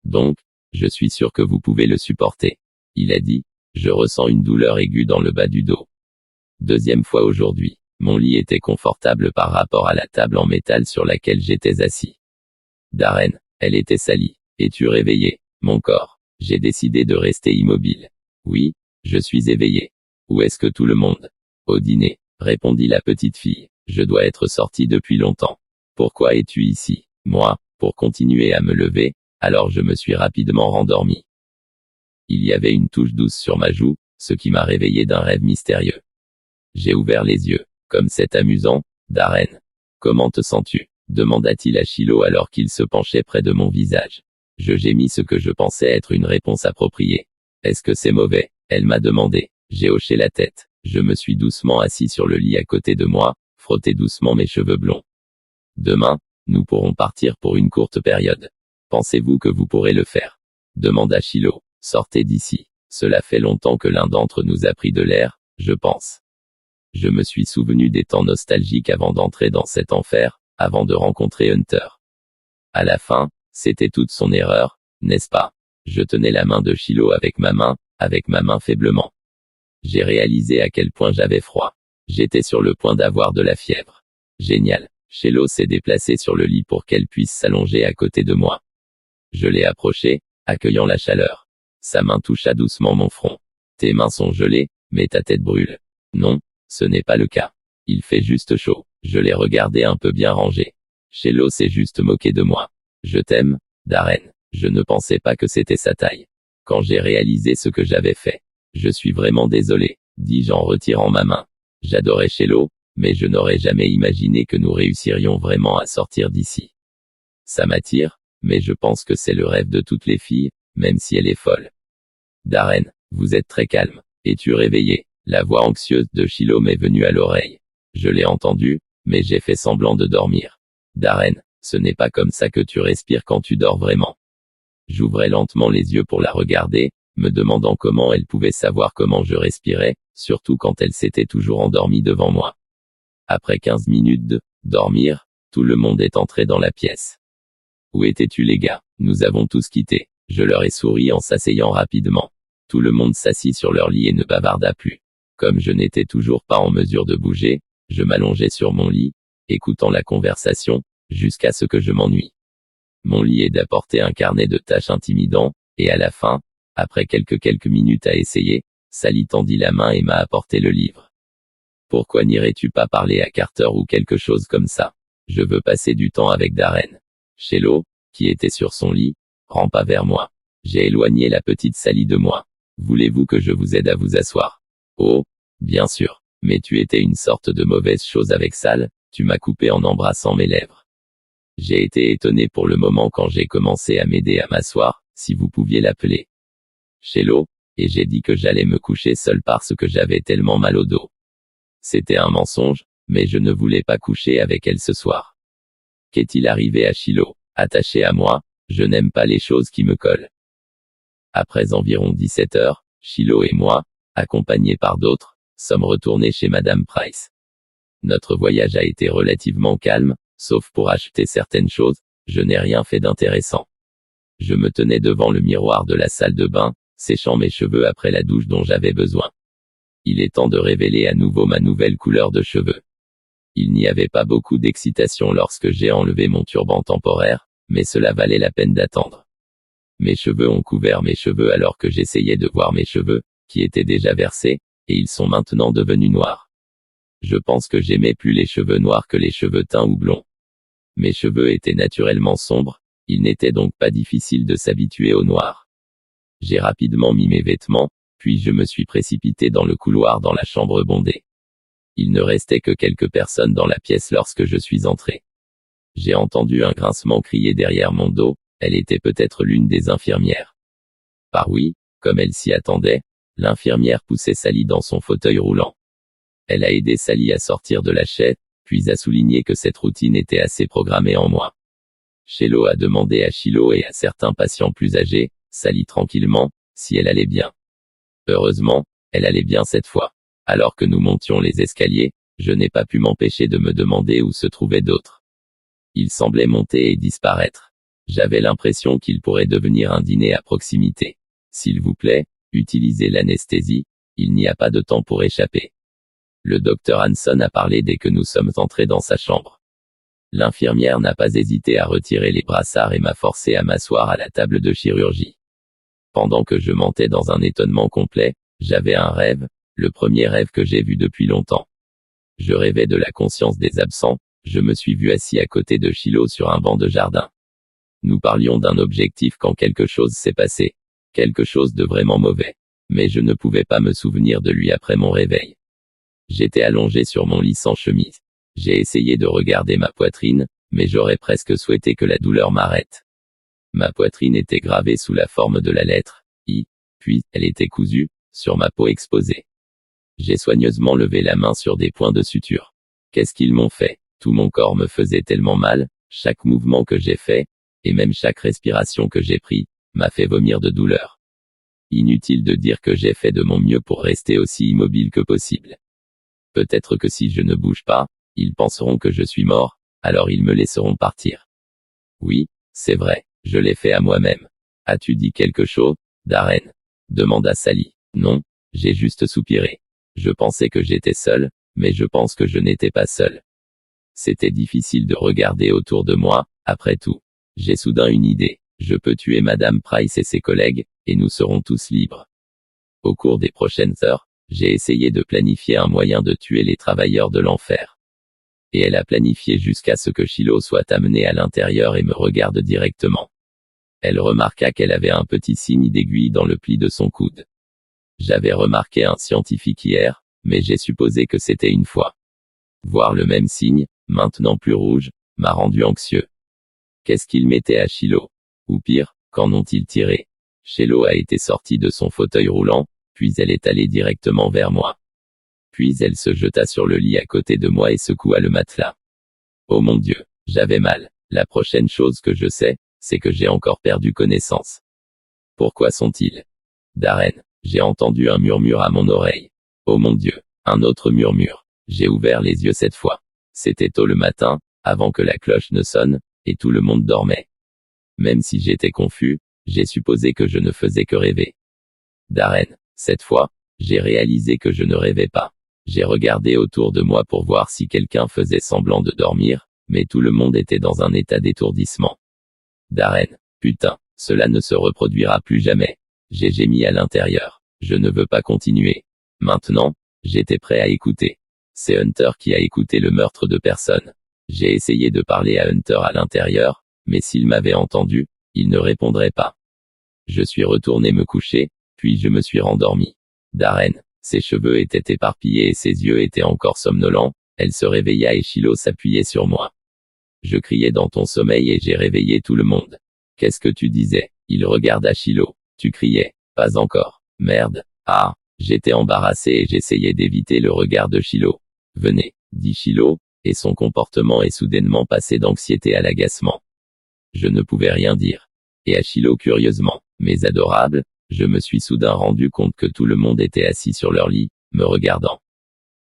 Donc, je suis sûr que vous pouvez le supporter. Il a dit, je ressens une douleur aiguë dans le bas du dos. Deuxième fois aujourd'hui, mon lit était confortable par rapport à la table en métal sur laquelle j'étais assis. Darren, elle était salie. Es-tu réveillé, mon corps? J'ai décidé de rester immobile. Oui, je suis éveillé. Où est-ce que tout le monde? Au dîner, répondit la petite fille. Je dois être sortie depuis longtemps. Pourquoi es-tu ici? Moi, pour continuer à me lever, alors je me suis rapidement rendormi. Il y avait une touche douce sur ma joue, ce qui m'a réveillé d'un rêve mystérieux. J'ai ouvert les yeux. Comme c'est amusant, Darren. Comment te sens-tu? Demanda-t-il à Shiloh alors qu'il se penchait près de mon visage. Je gémis ce que je pensais être une réponse appropriée. Est-ce que c'est mauvais? Elle m'a demandé. J'ai hoché la tête. Je me suis doucement assis sur le lit à côté de moi, frotté doucement mes cheveux blonds. Demain, nous pourrons partir pour une courte période. Pensez-vous que vous pourrez le faire? Demanda Shiloh. Sortez d'ici. Cela fait longtemps que l'un d'entre nous a pris de l'air, je pense. Je me suis souvenu des temps nostalgiques avant d'entrer dans cet enfer, avant de rencontrer Hunter. À la fin, c'était toute son erreur, n'est-ce pas? Je tenais la main de Shiloh avec ma main faiblement. J'ai réalisé à quel point j'avais froid. J'étais sur le point d'avoir de la fièvre. Génial. Shiloh s'est déplacé sur le lit pour qu'elle puisse s'allonger à côté de moi. Je l'ai approchée, accueillant la chaleur. Sa main toucha doucement mon front. Tes mains sont gelées, mais ta tête brûle. Non, ce n'est pas le cas. Il fait juste chaud. Je l'ai regardé un peu bien rangé. Shiloh s'est juste moqué de moi. Je t'aime, Darren. Je ne pensais pas que c'était sa taille. Quand j'ai réalisé ce que j'avais fait. Je suis vraiment désolé, dis-je en retirant ma main. J'adorais Shiloh, mais je n'aurais jamais imaginé que nous réussirions vraiment à sortir d'ici. Ça m'attire, mais je pense que c'est le rêve de toutes les filles, même si elle est folle. Darren, vous êtes très calme. Es-tu réveillé? La voix anxieuse de Shiloh m'est venue à l'oreille. Je l'ai entendue, mais j'ai fait semblant de dormir. Darren, ce n'est pas comme ça que tu respires quand tu dors vraiment. J'ouvrais lentement les yeux pour la regarder, me demandant comment elle pouvait savoir comment je respirais, surtout quand elle s'était toujours endormie devant moi. Après 15 minutes de dormir, tout le monde est entré dans la pièce. Où étais-tu les gars? Nous avons tous quitté. Je leur ai souri en s'asseyant rapidement. Tout le monde s'assit sur leur lit et ne bavarda plus. Comme je n'étais toujours pas en mesure de bouger, je m'allongeais sur mon lit, écoutant la conversation, jusqu'à ce que je m'ennuie. Mon lit est d'apporter un carnet de tâches intimidant, et à la fin, après quelques minutes à essayer, Sally tendit la main et m'a apporté le livre. Pourquoi n'irais-tu pas parler à Carter ou quelque chose comme ça? Je veux passer du temps avec Darren. Shiloh, qui était sur son lit, rampa vers moi. J'ai éloigné la petite Sally de moi. Voulez-vous que je vous aide à vous asseoir? Oh, bien sûr. Mais tu étais une sorte de mauvaise chose avec Sal, tu m'as coupé en embrassant mes lèvres. J'ai été étonné pour le moment quand j'ai commencé à m'aider à m'asseoir, si vous pouviez l'appeler. Shiloh, et j'ai dit que j'allais me coucher seul parce que j'avais tellement mal au dos. C'était un mensonge, mais je ne voulais pas coucher avec elle ce soir. Qu'est-il arrivé à Shiloh? Attaché à moi, je n'aime pas les choses qui me collent. Après environ 17 heures, Shiloh et moi, accompagnés par d'autres, sommes retournés chez Madame Price. Notre voyage a été relativement calme, sauf pour acheter certaines choses, je n'ai rien fait d'intéressant. Je me tenais devant le miroir de la salle de bain, séchant mes cheveux après la douche dont j'avais besoin. Il est temps de révéler à nouveau ma nouvelle couleur de cheveux. Il n'y avait pas beaucoup d'excitation lorsque j'ai enlevé mon turban temporaire, mais cela valait la peine d'attendre. Mes cheveux ont couvert mes cheveux alors que j'essayais de voir mes cheveux, qui étaient déjà versés, et ils sont maintenant devenus noirs. Je pense que j'aimais plus les cheveux noirs que les cheveux teints ou blonds. Mes cheveux étaient naturellement sombres, il n'était donc pas difficile de s'habituer au noir. J'ai rapidement mis mes vêtements, puis je me suis précipité dans le couloir dans la chambre bondée. Il ne restait que quelques personnes dans la pièce lorsque je suis entré. J'ai entendu un grincement crier derrière mon dos, elle était peut-être l'une des infirmières. Par oui, comme elle s'y attendait, l'infirmière poussait Sally dans son fauteuil roulant. Elle a aidé Sally à sortir de la chaise, puis a souligné que cette routine était assez programmée en moi. Shiloh a demandé à Shiloh et à certains patients plus âgés, Sally tranquillement, si elle allait bien. Heureusement, elle allait bien cette fois. Alors que nous montions les escaliers, je n'ai pas pu m'empêcher de me demander où se trouvaient d'autres. Ils semblaient monter et disparaître. J'avais l'impression qu'il pourrait devenir un dîner à proximité. S'il vous plaît, utilisez l'anesthésie, il n'y a pas de temps pour échapper. Le docteur Hanson a parlé dès que nous sommes entrés dans sa chambre. L'infirmière n'a pas hésité à retirer les brassards et m'a forcé à m'asseoir à la table de chirurgie. Pendant que je mentais dans un étonnement complet, j'avais un rêve, le premier rêve que j'ai vu depuis longtemps. Je rêvais de la conscience des absents, je me suis vu assis à côté de Shiloh sur un banc de jardin. Nous parlions d'un objectif quand quelque chose s'est passé. Quelque chose de vraiment mauvais. Mais je ne pouvais pas me souvenir de lui après mon réveil. J'étais allongé sur mon lit sans chemise. J'ai essayé de regarder ma poitrine, mais j'aurais presque souhaité que la douleur m'arrête. Ma poitrine était gravée sous la forme de la lettre I, puis elle était cousue, sur ma peau exposée. J'ai soigneusement levé la main sur des points de suture. Qu'est-ce qu'ils m'ont fait? Tout mon corps me faisait tellement mal, chaque mouvement que j'ai fait, et même chaque respiration que j'ai pris, m'a fait vomir de douleur. Inutile de dire que j'ai fait de mon mieux pour rester aussi immobile que possible. Peut-être que si je ne bouge pas, ils penseront que je suis mort, alors ils me laisseront partir. Oui, c'est vrai, je l'ai fait à moi-même. As-tu dit quelque chose, Darren? Demanda Sally. Non, j'ai juste soupiré. Je pensais que j'étais seul, mais je pense que je n'étais pas seul. C'était difficile de regarder autour de moi, après tout. J'ai soudain une idée. Je peux tuer Madame Price et ses collègues, et nous serons tous libres. Au cours des prochaines heures, j'ai essayé de planifier un moyen de tuer les travailleurs de l'enfer. Et elle a planifié jusqu'à ce que Shiloh soit amené à l'intérieur et me regarde directement. Elle remarqua qu'elle avait un petit signe d'aiguille dans le pli de son coude. J'avais remarqué un scientifique hier, mais j'ai supposé que c'était une fois. Voir le même signe, maintenant plus rouge, m'a rendu anxieux. Qu'est-ce qu'ils mettaient à Shiloh? Ou pire, qu'en ont-ils tiré? Shiloh a été sortie de son fauteuil roulant, puis elle est allée directement vers moi. Puis elle se jeta sur le lit à côté de moi et secoua le matelas. Oh mon Dieu, j'avais mal. La prochaine chose que je sais, c'est que j'ai encore perdu connaissance. Pourquoi sont-ils? Darren, j'ai entendu un murmure à mon oreille. Oh mon Dieu, un autre murmure. J'ai ouvert les yeux cette fois. C'était tôt le matin, avant que la cloche ne sonne, et tout le monde dormait. Même si j'étais confus, j'ai supposé que je ne faisais que rêver. Darren, cette fois, j'ai réalisé que je ne rêvais pas. J'ai regardé autour de moi pour voir si quelqu'un faisait semblant de dormir, mais tout le monde était dans un état d'étourdissement. Darren, putain, cela ne se reproduira plus jamais. J'ai gémi à l'intérieur. Je ne veux pas continuer. Maintenant, j'étais prêt à écouter. C'est Hunter qui a écouté le meurtre de personne. J'ai essayé de parler à Hunter à l'intérieur, mais s'il m'avait entendu, il ne répondrait pas. Je suis retourné me coucher, puis je me suis rendormi. Darren, ses cheveux étaient éparpillés et ses yeux étaient encore somnolents, elle se réveilla et Shiloh s'appuyait sur moi. Je criais dans ton sommeil et j'ai réveillé tout le monde. Qu'est-ce que tu disais? Il regarda Shiloh. Tu criais. Pas encore. Merde. Ah. J'étais embarrassé et j'essayais d'éviter le regard de Shiloh. Venez, dit Shiloh, et son comportement est soudainement passé d'anxiété à l'agacement. Je ne pouvais rien dire. Et à Shiloh curieusement, mais adorable, je me suis soudain rendu compte que tout le monde était assis sur leur lit, me regardant.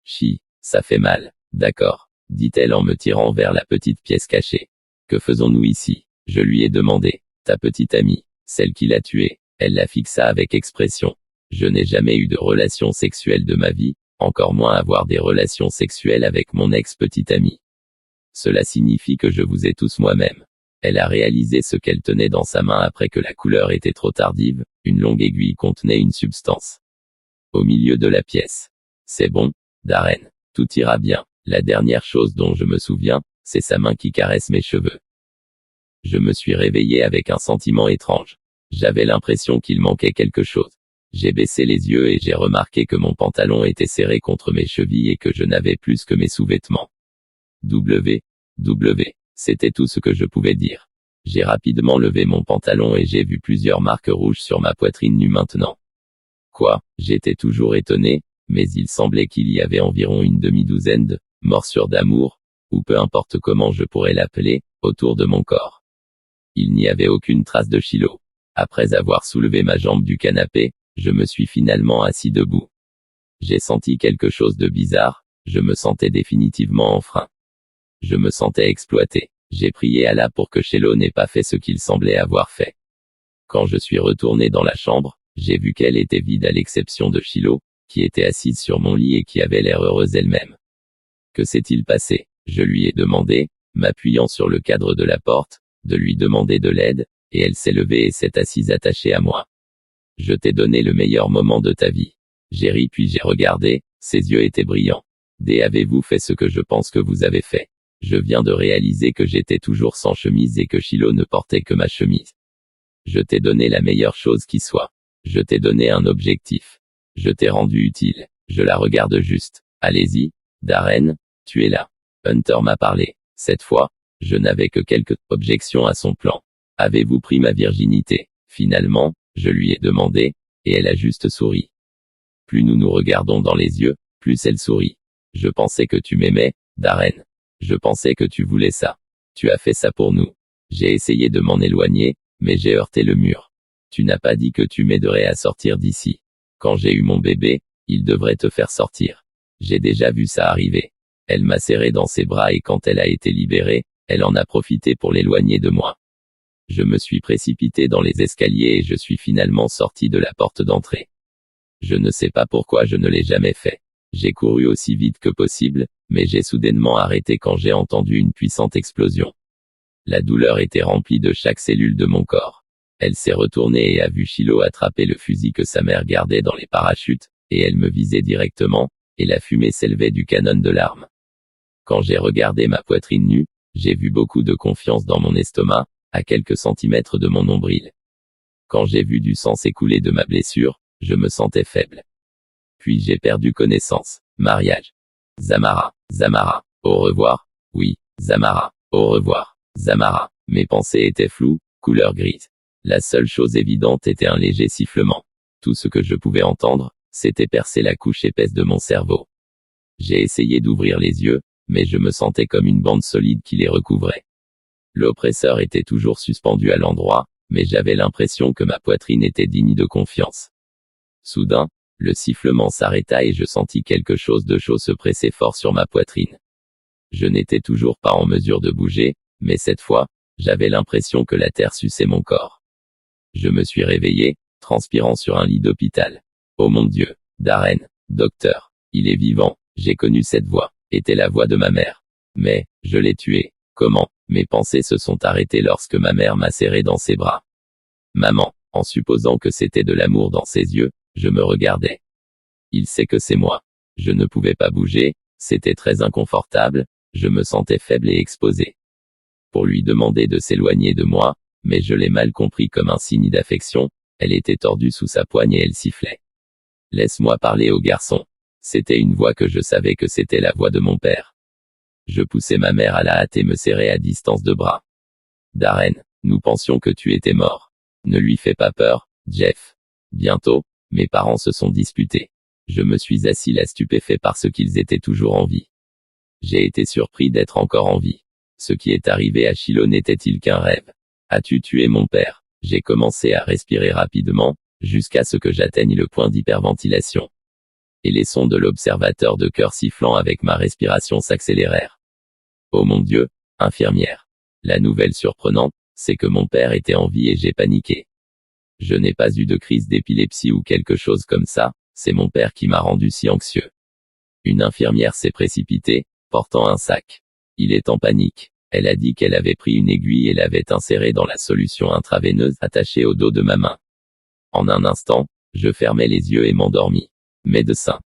Chi, ça fait mal, d'accord, dit-elle en me tirant vers la petite pièce cachée. Que faisons-nous ici? Je lui ai demandé. Ta petite amie, celle qui l'a tué. Elle la fixa avec expression. Je n'ai jamais eu de relation sexuelle de ma vie, encore moins avoir des relations sexuelles avec mon ex-petite amie. Cela signifie que je vous ai tous moi-même. Elle a réalisé ce qu'elle tenait dans sa main après que la couleur était trop tardive, une longue aiguille contenait une substance. Au milieu de la pièce. C'est bon, Darren, tout ira bien. La dernière chose dont je me souviens, c'est sa main qui caresse mes cheveux. Je me suis réveillé avec un sentiment étrange. J'avais l'impression qu'il manquait quelque chose. J'ai baissé les yeux et j'ai remarqué que mon pantalon était serré contre mes chevilles et que je n'avais plus que mes sous-vêtements. C'était tout ce que je pouvais dire. J'ai rapidement levé mon pantalon et j'ai vu plusieurs marques rouges sur ma poitrine nue maintenant. Quoi? J'étais toujours étonné, mais il semblait qu'il y avait environ une demi-douzaine de morsures d'amour, ou peu importe comment je pourrais l'appeler, autour de mon corps. Il n'y avait aucune trace de Shiloh. Après avoir soulevé ma jambe du canapé, je me suis finalement assis debout. J'ai senti quelque chose de bizarre, je me sentais définitivement en frein. Je me sentais exploité. J'ai prié Allah pour que Shiloh n'ait pas fait ce qu'il semblait avoir fait. Quand je suis retourné dans la chambre, j'ai vu qu'elle était vide à l'exception de Shiloh, qui était assise sur mon lit et qui avait l'air heureuse elle-même. Que s'est-il passé? Je lui ai demandé, m'appuyant sur le cadre de la porte, de lui demander de l'aide, et elle s'est levée et s'est assise attachée à moi. Je t'ai donné le meilleur moment de ta vie. J'ai ri puis j'ai regardé, ses yeux étaient brillants. Avez-vous fait ce que je pense que vous avez fait? Je viens de réaliser que j'étais toujours sans chemise et que Shiloh ne portait que ma chemise. Je t'ai donné la meilleure chose qui soit. Je t'ai donné un objectif. Je t'ai rendu utile. Je la regarde juste. Allez-y, Darren, tu es là. Hunter m'a parlé. Cette fois, je n'avais que quelques objections à son plan. Avez-vous pris ma virginité? Finalement, je lui ai demandé, et elle a juste souri. Plus nous nous regardons dans les yeux, plus elle sourit. Je pensais que tu m'aimais, Darren. Je pensais que tu voulais ça. Tu as fait ça pour nous. J'ai essayé de m'en éloigner, mais j'ai heurté le mur. Tu n'as pas dit que tu m'aiderais à sortir d'ici. Quand j'ai eu mon bébé, il devrait te faire sortir. J'ai déjà vu ça arriver. Elle m'a serré dans ses bras et quand elle a été libérée, elle en a profité pour l'éloigner de moi. Je me suis précipité dans les escaliers et je suis finalement sorti de la porte d'entrée. Je ne sais pas pourquoi je ne l'ai jamais fait. J'ai couru aussi vite que possible, mais j'ai soudainement arrêté quand j'ai entendu une puissante explosion. La douleur était remplie de chaque cellule de mon corps. Elle s'est retournée et a vu Shiloh attraper le fusil que sa mère gardait dans les parachutes, et elle me visait directement, et la fumée s'élevait du canon de l'arme. Quand j'ai regardé ma poitrine nue, j'ai vu beaucoup de confiance dans mon estomac, à quelques centimètres de mon nombril. Quand j'ai vu du sang s'écouler de ma blessure, je me sentais faible. Puis j'ai perdu connaissance. Mariage. Zamara. Au revoir. Oui, Zamara. Au revoir. Zamara. Mes pensées étaient floues, couleur grise. La seule chose évidente était un léger sifflement. Tout ce que je pouvais entendre, c'était percer la couche épaisse de mon cerveau. J'ai essayé d'ouvrir les yeux, mais je me sentais comme une bande solide qui les recouvrait. L'oppresseur était toujours suspendu à l'endroit, mais j'avais l'impression que ma poitrine était digne de confiance. Soudain, le sifflement s'arrêta et je sentis quelque chose de chaud se presser fort sur ma poitrine. Je n'étais toujours pas en mesure de bouger, mais cette fois, j'avais l'impression que la terre suçait mon corps. Je me suis réveillé, transpirant sur un lit d'hôpital. Oh mon Dieu, Darren, docteur, il est vivant, j'ai connu cette voix, était la voix de ma mère. Mais, je l'ai tué. Comment? Mes pensées se sont arrêtées lorsque ma mère m'a serré dans ses bras. Maman, en supposant que c'était de l'amour dans ses yeux, je me regardais. Il sait que c'est moi. Je ne pouvais pas bouger, c'était très inconfortable, je me sentais faible et exposé. Pour lui demander de s'éloigner de moi, mais je l'ai mal compris comme un signe d'affection, elle était tordue sous sa poigne et elle sifflait. Laisse-moi parler au garçon. C'était une voix que je savais que c'était la voix de mon père. Je poussai ma mère à la hâte et me serrai à distance de bras. Darren, nous pensions que tu étais mort. Ne lui fais pas peur, Jeff. Bientôt, mes parents se sont disputés. Je me suis assis là stupéfait parce qu'ils étaient toujours en vie. J'ai été surpris d'être encore en vie. Ce qui est arrivé à Shiloh n'était-il qu'un rêve? As-tu tué mon père? J'ai commencé à respirer rapidement, jusqu'à ce que j'atteigne le point d'hyperventilation. Et les sons de l'observateur de cœur sifflant avec ma respiration s'accélérèrent. Oh mon Dieu, infirmière. La nouvelle surprenante, c'est que mon père était en vie et j'ai paniqué. Je n'ai pas eu de crise d'épilepsie ou quelque chose comme ça, c'est mon père qui m'a rendu si anxieux. Une infirmière s'est précipitée, portant un sac. Il est en panique. Elle a dit qu'elle avait pris une aiguille et l'avait insérée dans la solution intraveineuse attachée au dos de ma main. En un instant, je fermai les yeux et m'endormis. Médecin.